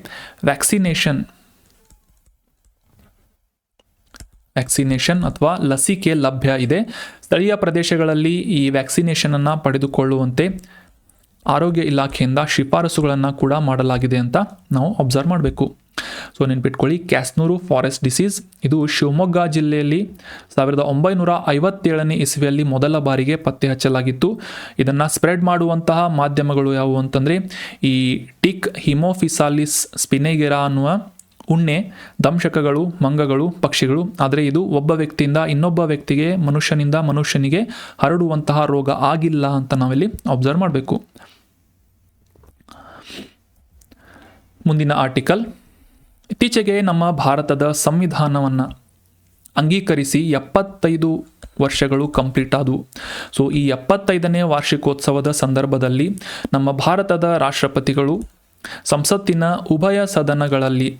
ವ್ಯಾಕ್ಸಿನೇಷನ್ ಅಥವಾ ಲಸಿಕೆ ಲಭ್ಯ ಇದೆ. ಸ್ಥಳೀಯ ಪ್ರದೇಶಗಳಲ್ಲಿ ಈ ವ್ಯಾಕ್ಸಿನೇಷನನ್ನು ಪಡೆದುಕೊಳ್ಳುವಂತೆ ಆರೋಗ್ಯ ಇಲಾಖೆಯಿಂದ ಶಿಫಾರಸುಗಳನ್ನು ಕೂಡ ಮಾಡಲಾಗಿದೆ ಅಂತ ನಾವು ಅಬ್ಸರ್ವ್ ಮಾಡಬೇಕು. ಸೊ ನೆನ್ಪಿಟ್ಕೊಳ್ಳಿ, ಕ್ಯಾಸ್ನೂರು ಫಾರೆಸ್ಟ್ ಡಿಸೀಸ್ ಇದು ಶಿವಮೊಗ್ಗ ಜಿಲ್ಲೆಯಲ್ಲಿ 1957ನೇ ಇಸವಿಯಲ್ಲಿ ಮೊದಲ ಬಾರಿಗೆ ಪತ್ತೆ ಹಚ್ಚಲಾಗಿತ್ತು. ಇದನ್ನು ಸ್ಪ್ರೆಡ್ ಮಾಡುವಂತಹ ಮಾಧ್ಯಮಗಳು ಯಾವುವು ಅಂತಂದರೆ ಈ ಟಿಕ್, ಹಿಮೋಫಿಸಾಲಿಸ್ ಸ್ಪಿನೆಗೆರಾ ಅನ್ನುವ ಉಣ್ಣೆ, ದಂಶಕಗಳು, ಮಂಗಗಳು, ಪಕ್ಷಿಗಳು. ಆದರೆ ಇದು ಒಬ್ಬ ವ್ಯಕ್ತಿಯಿಂದ ಇನ್ನೊಬ್ಬ ವ್ಯಕ್ತಿಗೆ, ಮನುಷ್ಯನಿಂದ ಮನುಷ್ಯನಿಗೆ ಹರಡುವಂತಹ ರೋಗ ಆಗಿಲ್ಲ ಅಂತ ನಾವಿಲ್ಲಿ ಅಬ್ಸರ್ವ್ ಮಾಡಬೇಕು. ಮುಂದಿನ ಆರ್ಟಿಕಲ್, ಇತ್ತೀಚೆಗೆ ನಮ್ಮ ಭಾರತದ ಸಂವಿಧಾನವನ್ನು ಅಂಗೀಕರಿಸಿ 75 ವರ್ಷಗಳು ಕಂಪ್ಲೀಟ್ ಆದವು. ಸೊ ಈ 75ನೇ ವಾರ್ಷಿಕೋತ್ಸವದ ಸಂದರ್ಭದಲ್ಲಿ ನಮ್ಮ ಭಾರತದ ರಾಷ್ಟ್ರಪತಿಗಳು ಸಂಸತ್ತಿನ ಉಭಯ ಸದನಗಳಲ್ಲಿ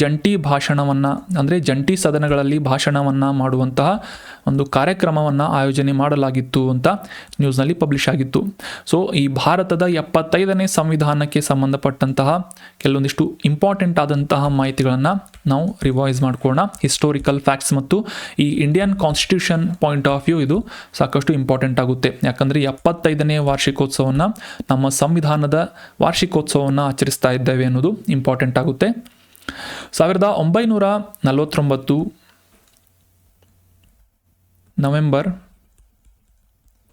ಜಂಟಿ ಭಾಷಣವನ್ನು, ಅಂದರೆ ಜಂಟಿ ಸದನಗಳಲ್ಲಿ ಭಾಷಣವನ್ನು ಮಾಡುವಂತಹ ಒಂದು ಕಾರ್ಯಕ್ರಮವನ್ನು ಆಯೋಜನೆ ಮಾಡಲಾಗಿತ್ತು ಅಂತ ನ್ಯೂಸ್ನಲ್ಲಿ ಪಬ್ಲಿಷ್ ಆಗಿತ್ತು. ಸೊ ಈ ಭಾರತದ 75ನೇ ಸಂವಿಧಾನಕ್ಕೆ ಸಂಬಂಧಪಟ್ಟಂತಹ ಕೆಲವೊಂದಿಷ್ಟು ಇಂಪಾರ್ಟೆಂಟ್ ಆದಂತಹ ಮಾಹಿತಿಗಳನ್ನು ನಾವು ರಿವೈಸ್ ಮಾಡ್ಕೊಳ್ಳೋಣ. ಹಿಸ್ಟೋರಿಕಲ್ ಫ್ಯಾಕ್ಟ್ಸ್ ಮತ್ತು ಈ Indian constitution point of view ಇದು ಸಾಕಷ್ಟು ಇಂಪಾರ್ಟೆಂಟ್ ಆಗುತ್ತೆ. ಯಾಕಂದರೆ 75ನೇ ವಾರ್ಷಿಕೋತ್ಸವವನ್ನು, ನಮ್ಮ ಸಂವಿಧಾನದ ವಾರ್ಷಿಕೋತ್ಸವವನ್ನು ಆಚರಿಸ್ತಾ ಇದ್ದೇವೆ ಅನ್ನೋದು ಇಂಪಾರ್ಟೆಂಟ್ ಆಗುತ್ತೆ. 1949 ನವೆಂಬರ್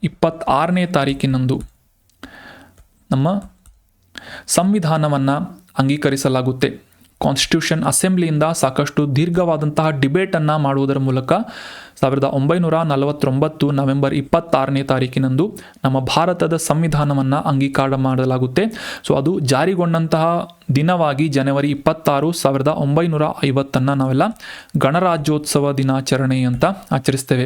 26ನೇ ತಾರೀಕಿನಂದು ನಮ್ಮ ಸಂವಿಧಾನವನ್ನು ಅಂಗೀಕರಿಸಲಾಗುತ್ತೆ. ಕಾನ್ಸ್ಟಿಟ್ಯೂಷನ್ ಅಸೆಂಬ್ಲಿಯಿಂದ ಸಾಕಷ್ಟು ದೀರ್ಘವಾದಂತಹ ಡಿಬೇಟನ್ನು ಮಾಡುವುದರ ಮೂಲಕ 1949 ನವೆಂಬರ್ 26ನೇ ತಾರೀಕಿನಂದು ನಮ್ಮ ಭಾರತದ ಸಂವಿಧಾನವನ್ನು ಅಂಗೀಕಾರ ಮಾಡಲಾಗುತ್ತೆ. ಸೊ ಅದು ಜಾರಿಗೊಂಡಂತಹ ದಿನವಾಗಿ ಜನವರಿ 26, 1950 ನಾವೆಲ್ಲ ಗಣರಾಜ್ಯೋತ್ಸವ ದಿನಾಚರಣೆ ಅಂತ ಆಚರಿಸ್ತೇವೆ.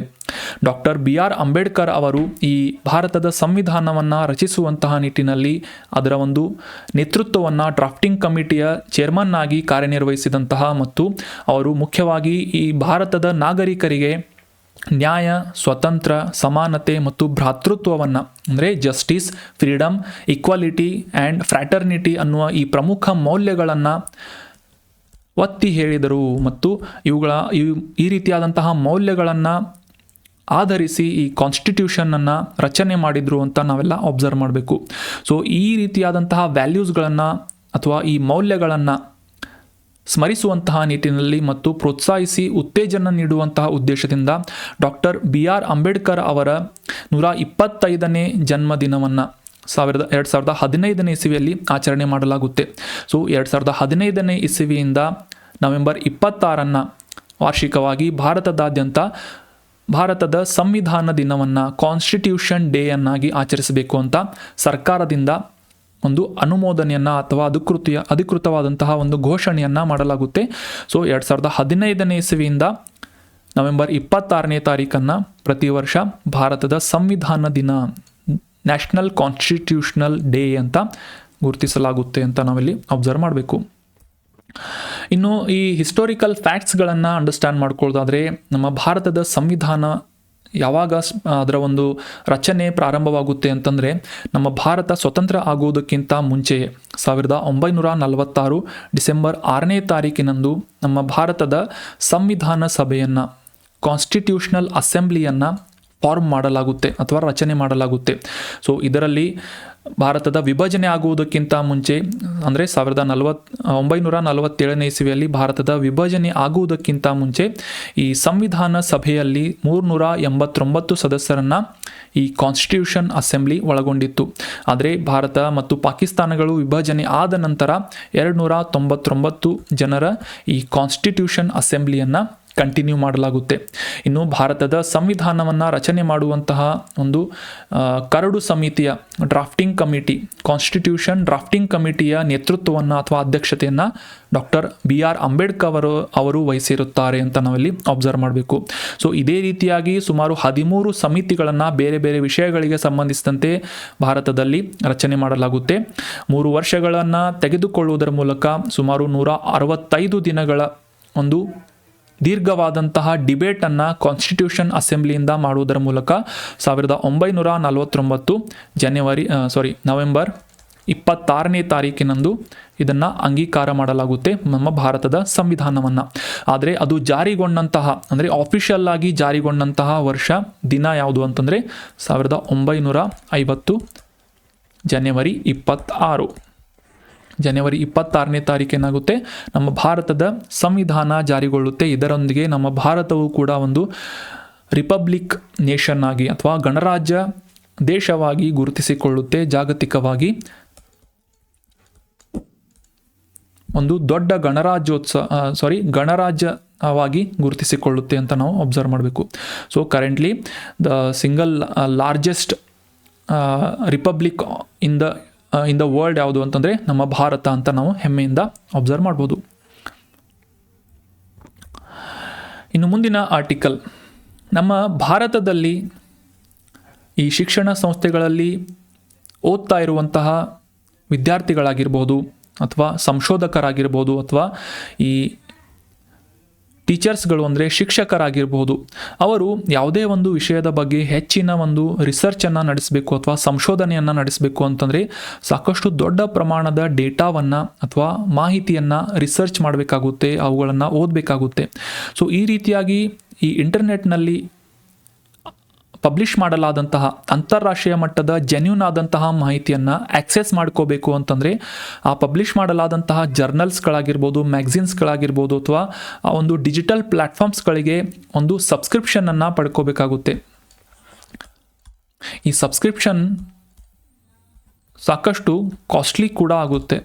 ಡಾಕ್ಟರ್ BR ಅಂಬೇಡ್ಕರ್ ಅವರು ಈ ಭಾರತದ ಸಂವಿಧಾನವನ್ನು ರಚಿಸುವಂತಹ ನಿಟ್ಟಿನಲ್ಲಿ ಅದರ ಒಂದು ನೇತೃತ್ವವನ್ನು ಡ್ರಾಫ್ಟಿಂಗ್ ಕಮಿಟಿಯ ಚೇರ್ಮನ್ ಆಗಿ ಕಾರ್ಯನಿರ್ವಹಿಸಿದಂತಹ ಮತ್ತು ಅವರು ಮುಖ್ಯವಾಗಿ ಈ ಭಾರತದ ನಾಗರಿಕರಿಗೆ ನ್ಯಾಯ, ಸ್ವತಂತ್ರ, ಸಮಾನತೆ ಮತ್ತು ಭ್ರಾತೃತ್ವವನ್ನು ಅಂದರೆ ಜಸ್ಟಿಸ್, ಫ್ರೀಡಮ್, ಈಕ್ವಾಲಿಟಿ ಆ್ಯಂಡ್ ಫ್ರ್ಯಾಟರ್ನಿಟಿ ಅನ್ನುವ ಈ ಪ್ರಮುಖ ಮೌಲ್ಯಗಳನ್ನು ಒತ್ತಿ ಹೇಳಿದರು ಮತ್ತು ಈ ರೀತಿಯಾದಂತಹ ಮೌಲ್ಯಗಳನ್ನು ಆಧರಿಸಿ ಈ ಕಾನ್ಸ್ಟಿಟ್ಯೂಷನನ್ನು ರಚನೆ ಮಾಡಿದರು ಅಂತ ನಾವೆಲ್ಲ ಅಬ್ಸರ್ವ್ ಮಾಡಬೇಕು. ಸೊ ಈ ರೀತಿಯಾದಂತಹ ವ್ಯಾಲ್ಯೂಸ್ಗಳನ್ನು ಅಥವಾ ಈ ಮೌಲ್ಯಗಳನ್ನು ಸ್ಮರಿಸುವಂತಹ ನಿಟ್ಟಿನಲ್ಲಿ ಮತ್ತು ಪ್ರೋತ್ಸಾಹಿಸಿ ಉತ್ತೇಜನ ನೀಡುವಂತಹ ಉದ್ದೇಶದಿಂದ ಡಾಕ್ಟರ್ BR ಅಂಬೇಡ್ಕರ್ ಅವರ 125ನೇ ಜನ್ಮದಿನವನ್ನು 2015ನೇ ಇಸವಿಯಲ್ಲಿ ಆಚರಣೆ ಮಾಡಲಾಗುತ್ತೆ. ಸೊ 2015ನೇ ಇಸವಿಯಿಂದ ನವೆಂಬರ್ 26 ವಾರ್ಷಿಕವಾಗಿ ಭಾರತದಾದ್ಯಂತ ಭಾರತದ ಸಂವಿಧಾನ ದಿನವನ್ನು ಕಾನ್ಸ್ಟಿಟ್ಯೂಷನ್ ಡೇಯನ್ನಾಗಿ ಆಚರಿಸಬೇಕು ಅಂತ ಸರ್ಕಾರದಿಂದ ಒಂದು ಅನುಮೋದನೆಯನ್ನು ಅಥವಾ ಅಧಿಕೃತವಾದಂತಹ ಒಂದು ಘೋಷಣೆಯನ್ನು ಮಾಡಲಾಗುತ್ತೆ. ಸೊ 2015ನೇ ಇಸವಿಯಿಂದ ನವೆಂಬರ್ 26ನೇ ತಾರೀಕನ್ನು ಪ್ರತಿ ವರ್ಷ ಭಾರತದ ಸಂವಿಧಾನ ದಿನ, ನ್ಯಾಷನಲ್ ಕಾನ್ಸ್ಟಿಟ್ಯೂಷನಲ್ ಡೇ ಅಂತ ಗುರುತಿಸಲಾಗುತ್ತೆ ಅಂತ ನಾವಿಲ್ಲಿ ಅಬ್ಸರ್ವ್ ಮಾಡಬೇಕು. ಇನ್ನು ಈ ಹಿಸ್ಟೋರಿಕಲ್ ಫ್ಯಾಕ್ಟ್ಸ್ಗಳನ್ನು ಅಂಡರ್ಸ್ಟ್ಯಾಂಡ್ ಮಾಡ್ಕೊಳ್ಳೋದಾದರೆ ನಮ್ಮ ಭಾರತದ ಸಂವಿಧಾನ ಯಾವಾಗ ಅದರ ಒಂದು ರಚನೆ ಪ್ರಾರಂಭವಾಗುತ್ತೆ ಅಂತಂದರೆ ನಮ್ಮ ಭಾರತ ಸ್ವತಂತ್ರ ಆಗುವುದಕ್ಕಿಂತ ಮುಂಚೆಯೇ 1946 ಡಿಸೆಂಬರ್ 6ನೇ ತಾರೀಕಿನಂದು ನಮ್ಮ ಭಾರತದ ಸಂವಿಧಾನ ಸಭೆಯನ್ನು, ಕಾನ್ಸ್ಟಿಟ್ಯೂಷನಲ್ ಅಸೆಂಬ್ಲಿಯನ್ನು ಫಾರ್ಮ್ ಮಾಡಲಾಗುತ್ತೆ ಅಥವಾ ರಚನೆ ಮಾಡಲಾಗುತ್ತೆ. ಸೊ ಇದರಲ್ಲಿ ಭಾರತದ ವಿಭಜನೆ ಆಗುವುದಕ್ಕಿಂತ ಮುಂಚೆ ಅಂದರೆ 1947ನೇ ಇಸವಿಯಲ್ಲಿ ಭಾರತದ ವಿಭಜನೆ ಆಗುವುದಕ್ಕಿಂತ ಮುಂಚೆ ಈ ಸಂವಿಧಾನ ಸಭೆಯಲ್ಲಿ 389 ಸದಸ್ಯರನ್ನು ಈ ಕಾನ್ಸ್ಟಿಟ್ಯೂಷನ್ ಅಸೆಂಬ್ಲಿ ಒಳಗೊಂಡಿತ್ತು. ಆದರೆ ಭಾರತ ಮತ್ತು ಪಾಕಿಸ್ತಾನಗಳು ವಿಭಜನೆ ಆದ ನಂತರ 299 ಜನರ ಈ ಕಾನ್ಸ್ಟಿಟ್ಯೂಷನ್ ಅಸೆಂಬ್ಲಿಯನ್ನು ಕಂಟಿನ್ಯೂ ಮಾಡಲಾಗುತ್ತೆ. ಇನ್ನು ಭಾರತದ ಸಂವಿಧಾನವನ್ನು ರಚನೆ ಮಾಡುವಂತಹ ಒಂದು ಕರಡು ಸಮಿತಿಯ ಡ್ರಾಫ್ಟಿಂಗ್ ಕಮಿಟಿ, ಕಾನ್ಸ್ಟಿಟ್ಯೂಷನ್ ಡ್ರಾಫ್ಟಿಂಗ್ ಕಮಿಟಿಯ ನೇತೃತ್ವವನ್ನು ಅಥವಾ ಅಧ್ಯಕ್ಷತೆಯನ್ನು ಡಾಕ್ಟರ್ BR ಅಂಬೇಡ್ಕರ್ ಅವರು ವಹಿಸಿರುತ್ತಾರೆ ಅಂತ ನಾವಿಲ್ಲಿ ಅಬ್ಸರ್ವ್ ಮಾಡಬೇಕು. ಸೊ ಇದೇ ರೀತಿಯಾಗಿ ಸುಮಾರು 13 ಸಮಿತಿಗಳನ್ನು ಬೇರೆ ಬೇರೆ ವಿಷಯಗಳಿಗೆ ಸಂಬಂಧಿಸಿದಂತೆ ಭಾರತದಲ್ಲಿ ರಚನೆ ಮಾಡಲಾಗುತ್ತೆ. 3 ವರ್ಷಗಳನ್ನು ತೆಗೆದುಕೊಳ್ಳುವುದರ ಮೂಲಕ ಸುಮಾರು 165 ದಿನಗಳ ಒಂದು ದೀರ್ಘವಾದಂತಹ ಡಿಬೇಟನ್ನು ಕಾನ್ಸ್ಟಿಟ್ಯೂಷನ್ ಅಸೆಂಬ್ಲಿಯಿಂದ ಮಾಡುವುದರ ಮೂಲಕ 1949 ನವೆಂಬರ್ 26ನೇ ತಾರೀಕಿನಂದು ಇದನ್ನು ಅಂಗೀಕಾರ ಮಾಡಲಾಗುತ್ತೆ ನಮ್ಮ ಭಾರತದ ಸಂವಿಧಾನವನ್ನು. ಆದರೆ ಅದು ಜಾರಿಗೊಂಡಂತಹ ಅಂದರೆ ಆಫಿಷಿಯಲ್ ಆಗಿ ಜಾರಿಗೊಂಡಂತಹ ವರ್ಷ ದಿನ ಯಾವುದು ಅಂತಂದರೆ 1950 ಜನವರಿ 26. ಜನವರಿ 26ನೇ ತಾರೀಕು ಏನಾಗುತ್ತೆ, ನಮ್ಮ ಭಾರತದ ಸಂವಿಧಾನ ಜಾರಿಗೊಳ್ಳುತ್ತೆ. ಇದರೊಂದಿಗೆ ನಮ್ಮ ಭಾರತವು ಕೂಡ ಒಂದು ರಿಪಬ್ಲಿಕ್ ನೇಷನ್ ಆಗಿ ಅಥವಾ ಗಣರಾಜ್ಯ ದೇಶವಾಗಿ ಗುರುತಿಸಿಕೊಳ್ಳುತ್ತೆ. ಜಾಗತಿಕವಾಗಿ ಒಂದು ದೊಡ್ಡ ಗಣರಾಜ್ಯವಾಗಿ ಗುರುತಿಸಿಕೊಳ್ಳುತ್ತೆ ಅಂತ ನಾವು ಅಬ್ಸರ್ವ್ ಮಾಡಬೇಕು. So currently the single largest republic in the world ಯಾವುದು ಅಂತಂದರೆ ನಮ್ಮ ಭಾರತ ಅಂತ ನಾವು ಹೆಮ್ಮೆಯಿಂದ ಅಬ್ಸರ್ವ್ ಮಾಡ್ಬೋದು. ಇನ್ನು ಮುಂದಿನ ಆರ್ಟಿಕಲ್, ನಮ್ಮ ಭಾರತದಲ್ಲಿ ಈ ಶಿಕ್ಷಣ ಸಂಸ್ಥೆಗಳಲ್ಲಿ ಓದ್ತಾ ಇರುವಂತಹ ವಿದ್ಯಾರ್ಥಿಗಳಾಗಿರ್ಬೋದು ಅಥವಾ ಸಂಶೋಧಕರಾಗಿರ್ಬೋದು ಅಥವಾ ಈ ಟೀಚರ್ಸ್ಗಳು ಅಂದರೆ ಶಿಕ್ಷಕರಾಗಿರ್ಬೋದು, ಅವರು ಯಾವುದೇ ಒಂದು ವಿಷಯದ ಬಗ್ಗೆ ಹೆಚ್ಚಿನ ಒಂದು ರಿಸರ್ಚನ್ನು ನಡೆಸಬೇಕು ಅಥವಾ ಸಂಶೋಧನೆಯನ್ನು ನಡೆಸಬೇಕು ಅಂತಂದರೆ ಸಾಕಷ್ಟು ದೊಡ್ಡ ಪ್ರಮಾಣದ ಡೇಟಾವನ್ನು ಅಥವಾ ಮಾಹಿತಿಯನ್ನು ರಿಸರ್ಚ್ ಮಾಡಬೇಕಾಗುತ್ತೆ, ಅವುಗಳನ್ನು ಓದಬೇಕಾಗುತ್ತೆ. ಸೊ ಈ ರೀತಿಯಾಗಿ ಈ ಇಂಟರ್ನೆಟ್ನಲ್ಲಿ ಪಬ್ಲಿಷ್ ಮಾಡಲಾದಂತಹ ಅಂತಾರಾಷ್ಟ್ರೀಯ ಮಟ್ಟದ ಜೆನ್ಯೂನ್ ಆದಂತಹ ಮಾಹಿತಿಯನ್ನು ಆಕ್ಸೆಸ್ ಮಾಡ್ಕೋಬೇಕು ಅಂತಂದರೆ ಆ ಪಬ್ಲಿಷ್ ಮಾಡಲಾದಂತಹ ಜರ್ನಲ್ಸ್ಗಳಾಗಿರ್ಬೋದು, ಮ್ಯಾಗ್ಝಿನ್ಸ್ಗಳಾಗಿರ್ಬೋದು ಅಥವಾ ಆ ಒಂದು ಡಿಜಿಟಲ್ ಪ್ಲ್ಯಾಟ್ಫಾರ್ಮ್ಸ್ಗಳಿಗೆ ಒಂದು ಸಬ್ಸ್ಕ್ರಿಪ್ಷನನ್ನು ಪಡ್ಕೋಬೇಕಾಗುತ್ತೆ. ಈ ಸಬ್ಸ್ಕ್ರಿಪ್ಷನ್ ಸಾಕಷ್ಟು ಕಾಸ್ಟ್ಲಿ ಕೂಡ ಆಗುತ್ತೆ.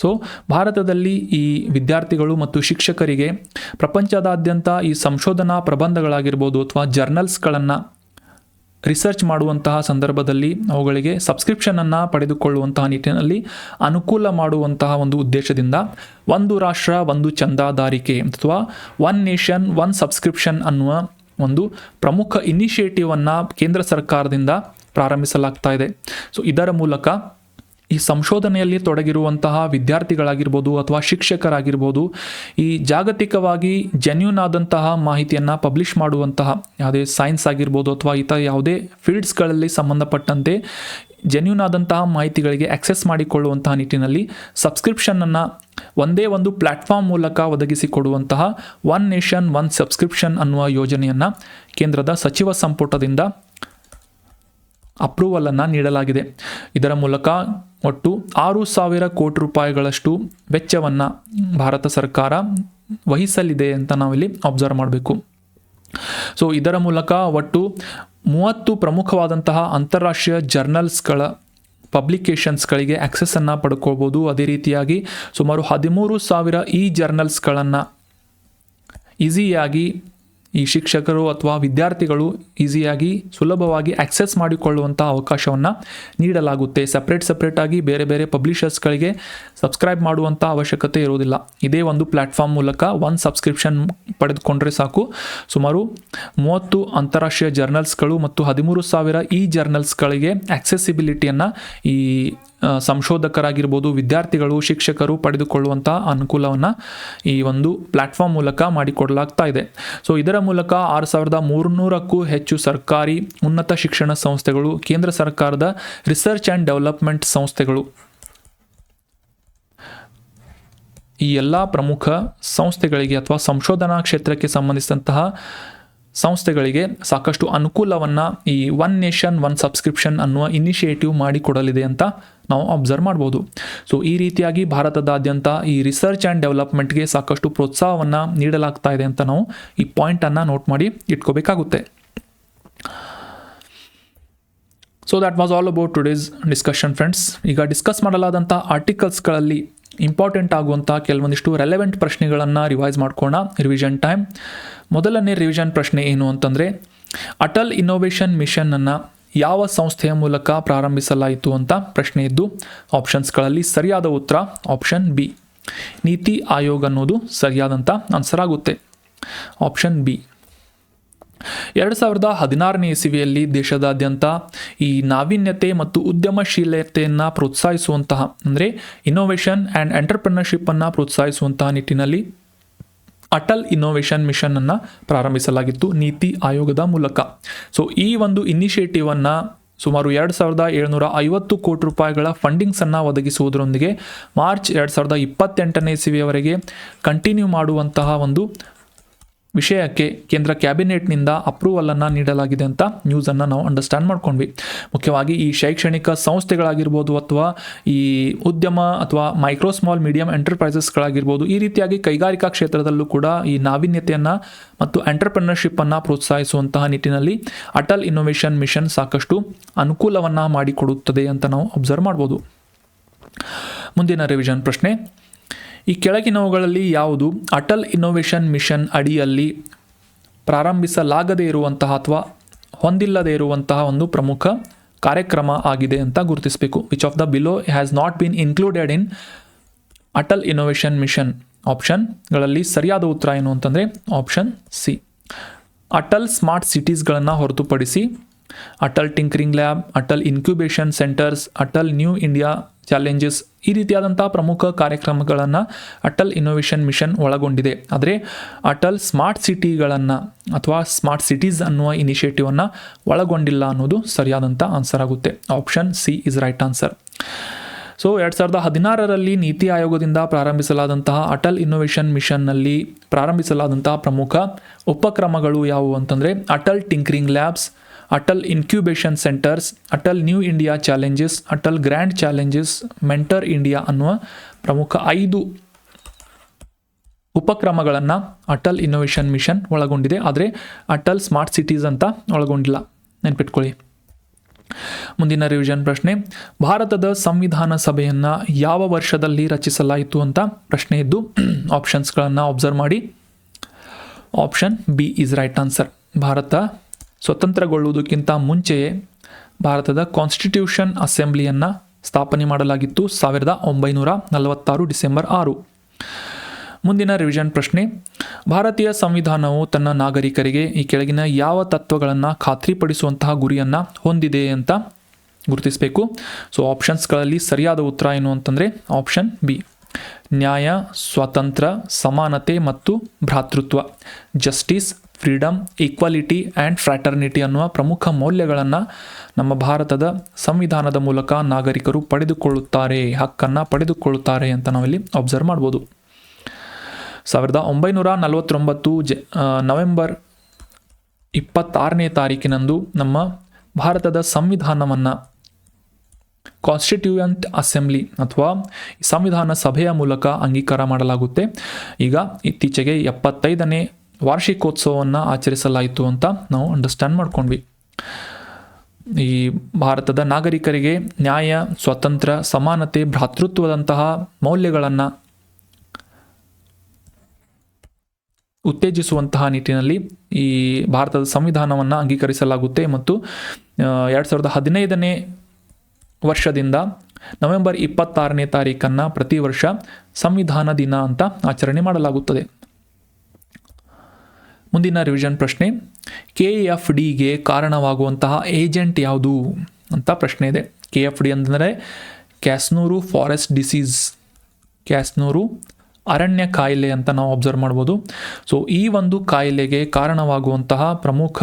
ಸೊ ಭಾರತದಲ್ಲಿ ಈ ವಿದ್ಯಾರ್ಥಿಗಳು ಮತ್ತು ಶಿಕ್ಷಕರಿಗೆ ಪ್ರಪಂಚದಾದ್ಯಂತ ಈ ಸಂಶೋಧನಾ ಪ್ರಬಂಧಗಳಾಗಿರ್ಬೋದು ಅಥವಾ ಜರ್ನಲ್ಸ್ಗಳನ್ನು ರಿಸರ್ಚ್ ಮಾಡುವಂತಹ ಸಂದರ್ಭದಲ್ಲಿ ಅವುಗಳಿಗೆ ಸಬ್ಸ್ಕ್ರಿಪ್ಷನನ್ನು ಪಡೆದುಕೊಳ್ಳುವಂತಹ ನಿಟ್ಟಿನಲ್ಲಿ ಅನುಕೂಲ ಮಾಡುವಂತಹ ಒಂದು ಉದ್ದೇಶದಿಂದ ಒಂದು ರಾಷ್ಟ್ರ ಒಂದು ಚಂದಾದಾರಿಕೆ ಅಥವಾ ಒನ್ ನೇಷನ್ ಒನ್ ಸಬ್ಸ್ಕ್ರಿಪ್ಷನ್ ಅನ್ನುವ ಒಂದು ಪ್ರಮುಖ ಇನಿಷಿಯೇಟಿವನ್ನು ಕೇಂದ್ರ ಸರ್ಕಾರದಿಂದ ಪ್ರಾರಂಭಿಸಲಾಗ್ತಾ ಇದೆ. ಸೊ ಇದರ ಮೂಲಕ ಈ ಸಂಶೋಧನೆಯಲ್ಲಿ ತೊಡಗಿರುವಂತಹ ವಿದ್ಯಾರ್ಥಿಗಳಾಗಿರ್ಬೋದು ಅಥವಾ ಶಿಕ್ಷಕರಾಗಿರ್ಬೋದು ಈ ಜಾಗತಿಕವಾಗಿ ಜೆನ್ಯೂನ್ ಆದಂತಹ ಮಾಹಿತಿಯನ್ನು ಪಬ್ಲಿಷ್ ಮಾಡುವಂತಹ ಯಾವುದೇ ಸೈನ್ಸ್ ಆಗಿರ್ಬೋದು ಅಥವಾ ಇತರ ಯಾವುದೇ ಫೀಲ್ಡ್ಸ್ಗಳಲ್ಲಿ ಸಂಬಂಧಪಟ್ಟಂತೆ ಜೆನ್ಯೂನ್ ಆದಂತಹ ಮಾಹಿತಿಗಳಿಗೆ ಆಕ್ಸೆಸ್ ಮಾಡಿಕೊಳ್ಳುವಂತಹ ನಿಟ್ಟಿನಲ್ಲಿ ಸಬ್ಸ್ಕ್ರಿಪ್ಷನನ್ನು ಒಂದೇ ಒಂದು ಪ್ಲ್ಯಾಟ್ಫಾರ್ಮ್ ಮೂಲಕ ಒದಗಿಸಿಕೊಡುವಂತಹ ಒನ್ ನೇಷನ್ ಒನ್ ಸಬ್ಸ್ಕ್ರಿಪ್ಷನ್ ಅನ್ನುವ ಯೋಜನೆಯನ್ನು ಕೇಂದ್ರದ ಸಚಿವ ಸಂಪುಟದಿಂದ ಅಪ್ರೂವಲನ್ನು ನೀಡಲಾಗಿದೆ. ಇದರ ಮೂಲಕ ಒಟ್ಟು 6,000 ಕೋಟಿ ರೂಪಾಯಿಗಳಷ್ಟು ವೆಚ್ಚವನ್ನು ಭಾರತ ಸರ್ಕಾರ ವಹಿಸಲಿದೆ ಅಂತ ನಾವಿಲ್ಲಿ ಅಬ್ಸರ್ವ್ ಮಾಡಬೇಕು. ಸೊ ಇದರ ಮೂಲಕ ಒಟ್ಟು 30 ಪ್ರಮುಖವಾದಂತಹ ಅಂತಾರಾಷ್ಟ್ರೀಯ ಜರ್ನಲ್ಸ್ಗಳ ಪಬ್ಲಿಕೇಶನ್ಸ್ಗಳಿಗೆ ಆಕ್ಸೆಸ್ಸನ್ನು ಪಡ್ಕೋಬೋದು. ಅದೇ ರೀತಿಯಾಗಿ ಸುಮಾರು 13,000 ಈ ಜರ್ನಲ್ಸ್ಗಳನ್ನು ಈಸಿಯಾಗಿ ಈ ಶಿಕ್ಷಕರು ಅಥವಾ ವಿದ್ಯಾರ್ಥಿಗಳು ಈಸಿಯಾಗಿ ಸುಲಭವಾಗಿ ಆಕ್ಸೆಸ್ ಮಾಡಿಕೊಳ್ಳುವಂಥ ಅವಕಾಶವನ್ನು ನೀಡಲಾಗುತ್ತೆ. ಸಪ್ರೇಟಾಗಿ ಬೇರೆ ಬೇರೆ ಪಬ್ಲಿಷರ್ಸ್ಗಳಿಗೆ ಸಬ್ಸ್ಕ್ರೈಬ್ ಮಾಡುವಂಥ ಅವಶ್ಯಕತೆ ಇರೋದಿಲ್ಲ. ಇದೇ ಒಂದು ಪ್ಲ್ಯಾಟ್ಫಾರ್ಮ್ ಮೂಲಕ ಒಂದು ಸಬ್ಸ್ಕ್ರಿಪ್ಷನ್ ಪಡೆದುಕೊಂಡ್ರೆ ಸಾಕು. ಸುಮಾರು 30 ಅಂತಾರಾಷ್ಟ್ರೀಯ ಜರ್ನಲ್ಸ್ಗಳು ಮತ್ತು 13,000 ಈ ಜರ್ನಲ್ಸ್ಗಳಿಗೆ ಆಕ್ಸೆಸಿಬಿಲಿಟಿಯನ್ನು ಈ ಸಂಶೋಧಕರಾಗಿರ್ಬೋದು ವಿದ್ಯಾರ್ಥಿಗಳು ಶಿಕ್ಷಕರು ಪಡೆದುಕೊಳ್ಳುವಂಥ ಅನುಕೂಲವನ್ನು ಈ ಒಂದು ಪ್ಲ್ಯಾಟ್ಫಾರ್ಮ್ ಮೂಲಕ ಮಾಡಿಕೊಡಲಾಗ್ತಾ ಇದೆ. ಸೊ ಇದರ ಮೂಲಕ 6,300ಕ್ಕೂ ಹೆಚ್ಚು ಸರ್ಕಾರಿ ಉನ್ನತ ಶಿಕ್ಷಣ ಸಂಸ್ಥೆಗಳು, ಕೇಂದ್ರ ಸರ್ಕಾರದ ರಿಸರ್ಚ್ ಆ್ಯಂಡ್ ಡೆವಲಪ್ಮೆಂಟ್ ಸಂಸ್ಥೆಗಳು, ಈ ಎಲ್ಲ ಪ್ರಮುಖ ಸಂಸ್ಥೆಗಳಿಗೆ ಅಥವಾ ಸಂಶೋಧನಾ ಕ್ಷೇತ್ರಕ್ಕೆ ಸಂಬಂಧಿಸಿದಂತಹ ಸಂಸ್ಥೆಗಳಿಗೆ ಸಾಕಷ್ಟು ಅನುಕೂಲವನ್ನು ಈ ಒನ್ ನೇಷನ್ ಒನ್ ಸಬ್ಸ್ಕ್ರಿಪ್ಷನ್ ಅನ್ನುವ ಇನಿಷಿಯೇಟಿವ್ ಮಾಡಿಕೊಡಲಿದೆ ಅಂತ ನಾವು ಅಬ್ಸರ್ವ್ ಮಾಡ್ಬೋದು. ಸೊ ಈ ರೀತಿಯಾಗಿ ಭಾರತದಾದ್ಯಂತ ಈ ರಿಸರ್ಚ್ ಆ್ಯಂಡ್ ಡೆವಲಪ್ಮೆಂಟ್ಗೆ ಸಾಕಷ್ಟು ಪ್ರೋತ್ಸಾಹವನ್ನು ನೀಡಲಾಗ್ತಾ ಇದೆ ಅಂತ ನಾವು ಈ ಪಾಯಿಂಟನ್ನು ನೋಟ್ ಮಾಡಿ ಇಟ್ಕೋಬೇಕಾಗುತ್ತೆ. So that was all about today's discussion friends. ಈಗ ಡಿಸ್ಕಸ್ ಮಾಡಲಾದಂಥ ಆರ್ಟಿಕಲ್ಸ್ಗಳಲ್ಲಿ ಇಂಪಾರ್ಟೆಂಟ್ ಆಗುವಂಥ ಕೆಲವೊಂದಿಷ್ಟು ರೆಲೆವೆಂಟ್ ಪ್ರಶ್ನೆಗಳನ್ನು ರಿವೈಸ್ ಮಾಡ್ಕೋಣ. Revision time. ಮೊದಲನೇ ರಿವಿಷನ್ ಪ್ರಶ್ನೆ ಏನು ಅಂತಂದರೆ, ಅಟಲ್ ಇನ್ನೋವೇಷನ್ ಮಿಷನನ್ನು ಯಾವ ಸಂಸ್ಥೆಯ ಮೂಲಕ ಪ್ರಾರಂಭಿಸಲಾಯಿತು ಅಂತ ಪ್ರಶ್ನೆ ಇದ್ದು, ಆಪ್ಷನ್ಸ್ಗಳಲ್ಲಿ ಸರಿಯಾದ ಉತ್ತರ ಆಪ್ಷನ್ ಬಿ, ನೀತಿ ಆಯೋಗ ಅನ್ನೋದು ಸರಿಯಾದಂಥ ಆನ್ಸರ್ ಆಗುತ್ತೆ. Option B. 2016ನೇ ಇಸವಿಯಲ್ಲಿ ದೇಶದಾದ್ಯಂತ ಈ ನಾವೀನ್ಯತೆ ಮತ್ತು ಉದ್ಯಮಶೀಲತೆಯನ್ನು ಪ್ರೋತ್ಸಾಹಿಸುವಂತಹ ಅಂದರೆ ಇನ್ನೋವೇಷನ್ ಆ್ಯಂಡ್ ಎಂಟರ್ಪ್ರಿನರ್ಶಿಪ್ಪನ್ನು ಪ್ರೋತ್ಸಾಹಿಸುವಂತಹ ನಿಟ್ಟಿನಲ್ಲಿ ಅಟಲ್ ಇನ್ನೋವೇಷನ್ ಮಿಷನನ್ನು ಪ್ರಾರಂಭಿಸಲಾಗಿತ್ತು ನೀತಿ ಆಯೋಗದ ಮೂಲಕ. ಸೊ ಈ ಒಂದು ಇನಿಷಿಯೇಟಿವನ್ನು ಸುಮಾರು 2,750 ಕೋಟಿ ರೂಪಾಯಿಗಳ ಫಂಡಿಂಗ್ಸನ್ನು ಒದಗಿಸುವುದರೊಂದಿಗೆ ಮಾರ್ಚ್ 2028ನೇ ಇಸವಿಯವರೆಗೆ ಕಂಟಿನ್ಯೂ ಮಾಡುವಂತಹ ಒಂದು ವಿಷಯಕ್ಕೆ ಕೇಂದ್ರ ಕ್ಯಾಬಿನೆಟ್ನಿಂದ ಅಪ್ರೂವಲನ್ನು ನೀಡಲಾಗಿದೆ ಅಂತ ನ್ಯೂಸನ್ನು ನಾವು ಅಂಡರ್ಸ್ಟ್ಯಾಂಡ್ ಮಾಡ್ಕೊಂಡ್ವಿ. ಮುಖ್ಯವಾಗಿ ಈ ಶೈಕ್ಷಣಿಕ ಸಂಸ್ಥೆಗಳಾಗಿರ್ಬೋದು ಅಥವಾ ಈ ಉದ್ಯಮ ಅಥವಾ ಮೈಕ್ರೋ ಸ್ಮಾಲ್ ಮೀಡಿಯಂ ಎಂಟರ್ಪ್ರೈಸಸ್ಗಳಾಗಿರ್ಬೋದು, ಈ ರೀತಿಯಾಗಿ ಕೈಗಾರಿಕಾ ಕ್ಷೇತ್ರದಲ್ಲೂ ಕೂಡ ಈ ನಾವೀನ್ಯತೆಯನ್ನು ಮತ್ತು ಎಂಟರ್ಪ್ರಿನರ್ಶಿಪ್ಪನ್ನು ಪ್ರೋತ್ಸಾಹಿಸುವಂತಹ ನಿಟ್ಟಿನಲ್ಲಿ ಅಟಲ್ ಇನ್ನೋವೇಷನ್ ಮಿಷನ್ ಸಾಕಷ್ಟು ಅನುಕೂಲವನ್ನು ಮಾಡಿಕೊಡುತ್ತದೆ ಅಂತ ನಾವು ಅಬ್ಸರ್ವ್ ಮಾಡ್ಬೋದು. ಮುಂದಿನ ರಿವಿಷನ್ ಪ್ರಶ್ನೆ, ಈ ಕೆಳಗಿನವುಗಳಲ್ಲಿ ಯಾವುದು ಅಟಲ್ ಇನ್ನೋವೇಷನ್ ಮಿಷನ್ ಅಡಿಯಲ್ಲಿ ಪ್ರಾರಂಭಿಸಲಾಗದೇ ಇರುವಂತಹ ಅಥವಾ ಹೊಂದಿಲ್ಲದೇ ಇರುವಂತಹ ಒಂದು ಪ್ರಮುಖ ಕಾರ್ಯಕ್ರಮ ಆಗಿದೆ ಅಂತ ಗುರುತಿಸಬೇಕು. Which of the below has not been included in Atal innovation mission. ಆಪ್ಷನ್ಗಳಲ್ಲಿ ಸರಿಯಾದ ಉತ್ತರ ಏನು ಅಂತಂದರೆ ಆಪ್ಷನ್ ಸಿ, ಅಟಲ್ ಸ್ಮಾರ್ಟ್ ಸಿಟೀಸ್ಗಳನ್ನು ಹೊರತುಪಡಿಸಿ Atal tinkering lab, Atal incubation centres, Atal new India challenges, ಈ ರೀತಿಯಾದಂಥ ಪ್ರಮುಖ ಕಾರ್ಯಕ್ರಮಗಳನ್ನು ಅಟಲ್ ಇನ್ನೋವೇಷನ್ ಮಿಷನ್ ಒಳಗೊಂಡಿದೆ. ಆದರೆ ಅಟಲ್ ಸ್ಮಾರ್ಟ್ ಸಿಟಿಗಳನ್ನು ಅಥವಾ ಸ್ಮಾರ್ಟ್ ಸಿಟೀಸ್ ಅನ್ನುವ ಇನಿಷಿಯೇಟಿವನ್ನು ಒಳಗೊಂಡಿಲ್ಲ ಅನ್ನೋದು ಸರಿಯಾದಂಥ ಆನ್ಸರ್ ಆಗುತ್ತೆ. Option C is right answer. So 2016ರಲ್ಲಿ ನೀತಿ ಆಯೋಗದಿಂದ ಪ್ರಾರಂಭಿಸಲಾದಂತಹ ಅಟಲ್ ಇನ್ನೋವೇಷನ್ ಮಿಷನ್ನಲ್ಲಿ ಪ್ರಾರಂಭಿಸಲಾದಂತಹ ಪ್ರಮುಖ ಉಪಕ್ರಮಗಳು ಯಾವುವು ಅಂತಂದರೆ Atal tinkering labs, Atal incubation centres, Atal new India challenges, Atal grand challenges, mentor India ಅನ್ನುವ ಪ್ರಮುಖ 5 ಉಪಕ್ರಮಗಳನ್ನು ಅಟಲ್ ಇನ್ನೋವೇಷನ್ ಮಿಷನ್ ಒಳಗೊಂಡಿದೆ. ಆದರೆ ಅಟಲ್ ಸ್ಮಾರ್ಟ್ ಸಿಟೀಸ್ ಅಂತ ಒಳಗೊಂಡಿಲ್ಲ, ನೆನ್ಪಿಟ್ಕೊಳ್ಳಿ. ಮುಂದಿನ ರಿವಿಷನ್ ಪ್ರಶ್ನೆ, ಭಾರತದ ಸಂವಿಧಾನ ಸಭೆಯನ್ನು ಯಾವ ವರ್ಷದಲ್ಲಿ ರಚಿಸಲಾಯಿತು ಅಂತ ಪ್ರಶ್ನೆ ಇದ್ದು ಆಪ್ಷನ್ಸ್ಗಳನ್ನು ಅಬ್ಸರ್ವ್ ಮಾಡಿ. Option B is right answer. Bharat ಸ್ವತಂತ್ರಗೊಳ್ಳುವುದಕ್ಕಿಂತ ಮುಂಚೆಯೇ ಭಾರತದ ಕಾನ್ಸ್ಟಿಟ್ಯೂಷನ್ ಅಸೆಂಬ್ಲಿಯನ್ನು ಸ್ಥಾಪನೆ ಮಾಡಲಾಗಿತ್ತು 1946 ಡಿಸೆಂಬರ್ 6. ಮುಂದಿನ ರಿವಿಷನ್ ಪ್ರಶ್ನೆ, ಭಾರತೀಯ ಸಂವಿಧಾನವು ತನ್ನ ನಾಗರಿಕರಿಗೆ ಈ ಕೆಳಗಿನ ಯಾವ ತತ್ವಗಳನ್ನು ಖಾತ್ರಿಪಡಿಸುವಂತಹ ಗುರಿಯನ್ನು ಹೊಂದಿದೆ ಅಂತ ಗುರುತಿಸಬೇಕು. ಸೊ ಆಪ್ಷನ್ಸ್ಗಳಲ್ಲಿ ಸರಿಯಾದ ಉತ್ತರ ಏನು ಅಂತಂದರೆ ಆಪ್ಷನ್ ಬಿ, ನ್ಯಾಯ, ಸ್ವಾತಂತ್ರ್ಯ, ಸಮಾನತೆ ಮತ್ತು ಭ್ರಾತೃತ್ವ, ಜಸ್ಟಿಸ್, ಫ್ರೀಡಮ್, ಈಕ್ವಾಲಿಟಿ ಆ್ಯಂಡ್ ಫ್ರ್ಯಾಟರ್ನಿಟಿ ಅನ್ನುವ ಪ್ರಮುಖ ಮೌಲ್ಯಗಳನ್ನು ನಮ್ಮ ಭಾರತದ ಸಂವಿಧಾನದ ಮೂಲಕ ನಾಗರಿಕರು ಪಡೆದುಕೊಳ್ಳುತ್ತಾರೆ, ಹಕ್ಕನ್ನು ಪಡೆದುಕೊಳ್ಳುತ್ತಾರೆ ಅಂತ ನಾವಿಲ್ಲಿ ಅಬ್ಸರ್ವ್ ಮಾಡ್ಬೋದು. 1949 ನವೆಂಬರ್ 26ನೇ ತಾರೀಕಿನಂದು ನಮ್ಮ ಭಾರತದ ಸಂವಿಧಾನವನ್ನು ಕಾನ್ಸ್ಟಿಟ್ಯೂಯಂಟ್ ಅಸೆಂಬ್ಲಿ ಅಥವಾ ಸಂವಿಧಾನ ಸಭೆಯ ಮೂಲಕ ಅಂಗೀಕಾರ ಮಾಡಲಾಗುತ್ತೆ. ಈಗ ಇತ್ತೀಚೆಗೆ 75ನೇ ವಾರ್ಷಿಕೋತ್ಸವವನ್ನು ಆಚರಿಸಲಾಯಿತು ಅಂತ ನಾವು ಅಂಡರ್ಸ್ಟ್ಯಾಂಡ್ ಮಾಡ್ಕೊಂಡ್ವಿ. ಈ ಭಾರತದ ನಾಗರಿಕರಿಗೆ ನ್ಯಾಯ, ಸ್ವಾತಂತ್ರ್ಯ, ಸಮಾನತೆ, ಭ್ರಾತೃತ್ವದಂತಹ ಮೌಲ್ಯಗಳನ್ನು ಉತ್ತೇಜಿಸುವಂತಹ ನಿಟ್ಟಿನಲ್ಲಿ ಈ ಭಾರತದ ಸಂವಿಧಾನವನ್ನು ಅಂಗೀಕರಿಸಲಾಗುತ್ತೆ ಮತ್ತು 2015ನೇ ವರ್ಷದಿಂದ ನವೆಂಬರ್ 26ನೇ ತಾರೀಕನ್ನು ಪ್ರತಿ ವರ್ಷ ಸಂವಿಧಾನ ದಿನ ಅಂತ ಆಚರಣೆ ಮಾಡಲಾಗುತ್ತದೆ. ಮುಂದಿನ ರಿವಿಷನ್ ಪ್ರಶ್ನೆ, KFDಗೆ ಕಾರಣವಾಗುವಂತಹ ಏಜೆಂಟ್ ಯಾವುದು ಅಂತ ಪ್ರಶ್ನೆ ಇದೆ. KFD ಅಂದರೆ ಕ್ಯಾಸ್ನೂರು ಫಾರೆಸ್ಟ್ ಡಿಸೀಸ್, ಕ್ಯಾಸ್ನೂರು ಅರಣ್ಯ ಕಾಯಿಲೆ ಅಂತ ನಾವು ಅಬ್ಸರ್ವ್ ಮಾಡ್ಬೋದು. ಸೊ ಈ ಒಂದು ಕಾಯಿಲೆಗೆ ಕಾರಣವಾಗುವಂತಹ ಪ್ರಮುಖ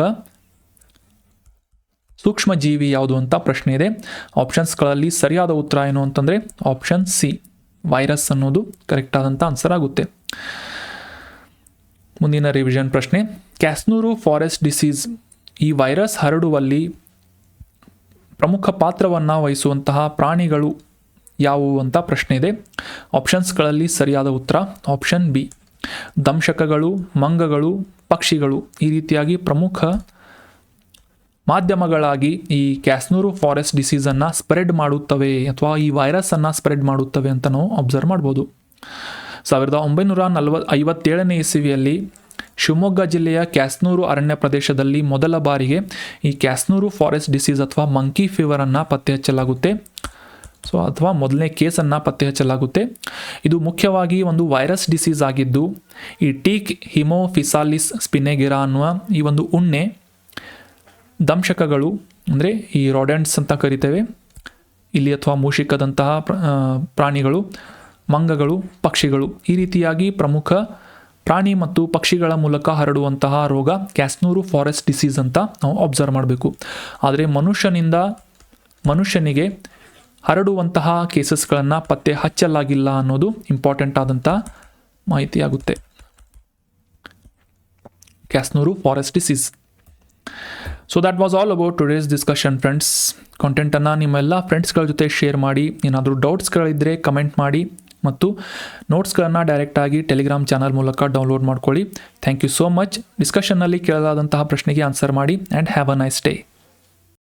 ಸೂಕ್ಷ್ಮ ಜೀವಿ ಯಾವುದು ಅಂತ ಪ್ರಶ್ನೆ ಇದೆ. ಆಪ್ಷನ್ಸ್ಗಳಲ್ಲಿ ಸರಿಯಾದ ಉತ್ತರ ಏನು ಅಂತಂದರೆ ಆಪ್ಷನ್ ಸಿ, ವೈರಸ್ ಅನ್ನೋದು ಕರೆಕ್ಟ್ ಆದಂಥ ಆನ್ಸರ್ ಆಗುತ್ತೆ. ಮುಂದಿನ ರಿವಿಷನ್ ಪ್ರಶ್ನೆ, ಕ್ಯಾಸ್ನೂರು ಫಾರೆಸ್ಟ್ ಡಿಸೀಸ್ ಈ ವೈರಸ್ ಹರಡುವಲ್ಲಿ ಪ್ರಮುಖ ಪಾತ್ರವನ್ನು ವಹಿಸುವಂತಹ ಪ್ರಾಣಿಗಳು ಯಾವುವು ಅಂತ ಪ್ರಶ್ನೆ ಇದೆ. ಆಪ್ಷನ್ಸ್ಗಳಲ್ಲಿ ಸರಿಯಾದ ಉತ್ತರ ಆಪ್ಷನ್ ಬಿ, ದಂಶಕಗಳು, ಮಂಗಗಳು, ಪಕ್ಷಿಗಳು ಈ ರೀತಿಯಾಗಿ ಪ್ರಮುಖ ಮಾಧ್ಯಮಗಳಾಗಿ ಈ ಕ್ಯಾಸ್ನೂರು ಫಾರೆಸ್ಟ್ ಡಿಸೀಸನ್ನು ಸ್ಪ್ರೆಡ್ ಮಾಡುತ್ತವೆ ಅಥವಾ ಈ ವೈರಸ್ಸನ್ನು ಸ್ಪ್ರೆಡ್ ಮಾಡುತ್ತವೆ ಅಂತ ನಾವು ಅಬ್ಸರ್ವ್ ಮಾಡ್ಬೋದು. 1957ನೇ ಇಸವಿಯಲ್ಲಿ ಶಿವಮೊಗ್ಗ ಜಿಲ್ಲೆಯ ಕ್ಯಾಸ್ನೂರು ಅರಣ್ಯ ಪ್ರದೇಶದಲ್ಲಿ ಮೊದಲ ಬಾರಿಗೆ ಈ ಕ್ಯಾಸ್ನೂರು ಫಾರೆಸ್ಟ್ ಡಿಸೀಸ್ ಅಥವಾ ಮಂಕಿ ಫೀವರನ್ನು ಪತ್ತೆ ಹಚ್ಚಲಾಗುತ್ತೆ. ಸೊ ಅಥವಾ ಮೊದಲನೇ ಕೇಸನ್ನು ಪತ್ತೆ ಹಚ್ಚಲಾಗುತ್ತೆ. ಇದು ಮುಖ್ಯವಾಗಿ ಒಂದು ವೈರಸ್ ಡಿಸೀಸ್ ಆಗಿದ್ದು ಈ ಟೀಕ್ ಹಿಮೋಫಿಸಾಲಿಸ್ ಸ್ಪಿನೆಗೆರಾ ಅನ್ನುವ ಈ ಒಂದು ಉಣ್ಣೆ ದಂಶಕಗಳು ಅಂದರೆ ಈ ರಾಡೆಂಟ್ಸ್ ಅಂತ ಕರಿತೇವೆ ಇಲ್ಲಿ ಅಥವಾ ಮೂಷಿಕದಂತಹ ಪ್ರಾಣಿಗಳು, ಮಂಗಗಳು, ಪಕ್ಷಿಗಳು ಈ ರೀತಿಯಾಗಿ ಪ್ರಮುಖ ಪ್ರಾಣಿ ಮತ್ತು ಪಕ್ಷಿಗಳ ಮೂಲಕ ಹರಡುವಂತಹ ರೋಗ ಕ್ಯಾಸ್ನೂರು ಫಾರೆಸ್ಟ್ ಡಿಸೀಸ್ ಅಂತ ನಾವು ಅಬ್ಸರ್ವ್ ಮಾಡಬೇಕು. ಆದರೆ ಮನುಷ್ಯನಿಗೆ ಹರಡುವಂತಹ ಕೇಸಸ್ಗಳನ್ನು ಪತ್ತೆ ಹಚ್ಚಲಾಗಿಲ್ಲ ಅನ್ನೋದು ಇಂಪಾರ್ಟೆಂಟ್ ಆದಂಥ ಮಾಹಿತಿಯಾಗುತ್ತೆ. Kyasanur forest disease. So that was all about today's discussion friends. ಕಾಂಟೆಂಟನ್ನು ನಿಮ್ಮೆಲ್ಲ ಫ್ರೆಂಡ್ಸ್ಗಳ ಜೊತೆ ಶೇರ್ ಮಾಡಿ. ಏನಾದರೂ ಡೌಟ್ಸ್ಗಳಿದ್ದರೆ ಕಮೆಂಟ್ ಮಾಡಿ ಮತ್ತು ನೋಟ್ಸ್ಗಳನ್ನು ಡೈರೆಕ್ಟಾಗಿ ಟೆಲಿಗ್ರಾಮ್ ಚಾನಲ್ ಮೂಲಕ ಡೌನ್ಲೋಡ್ ಮಾಡ್ಕೊಳ್ಳಿ. Thank you so much. ಡಿಸ್ಕಷನ್ನಲ್ಲಿ ಕೇಳಲಾದಂತಹ ಪ್ರಶ್ನೆಗೆ ಆನ್ಸರ್ ಮಾಡಿ and have a nice day.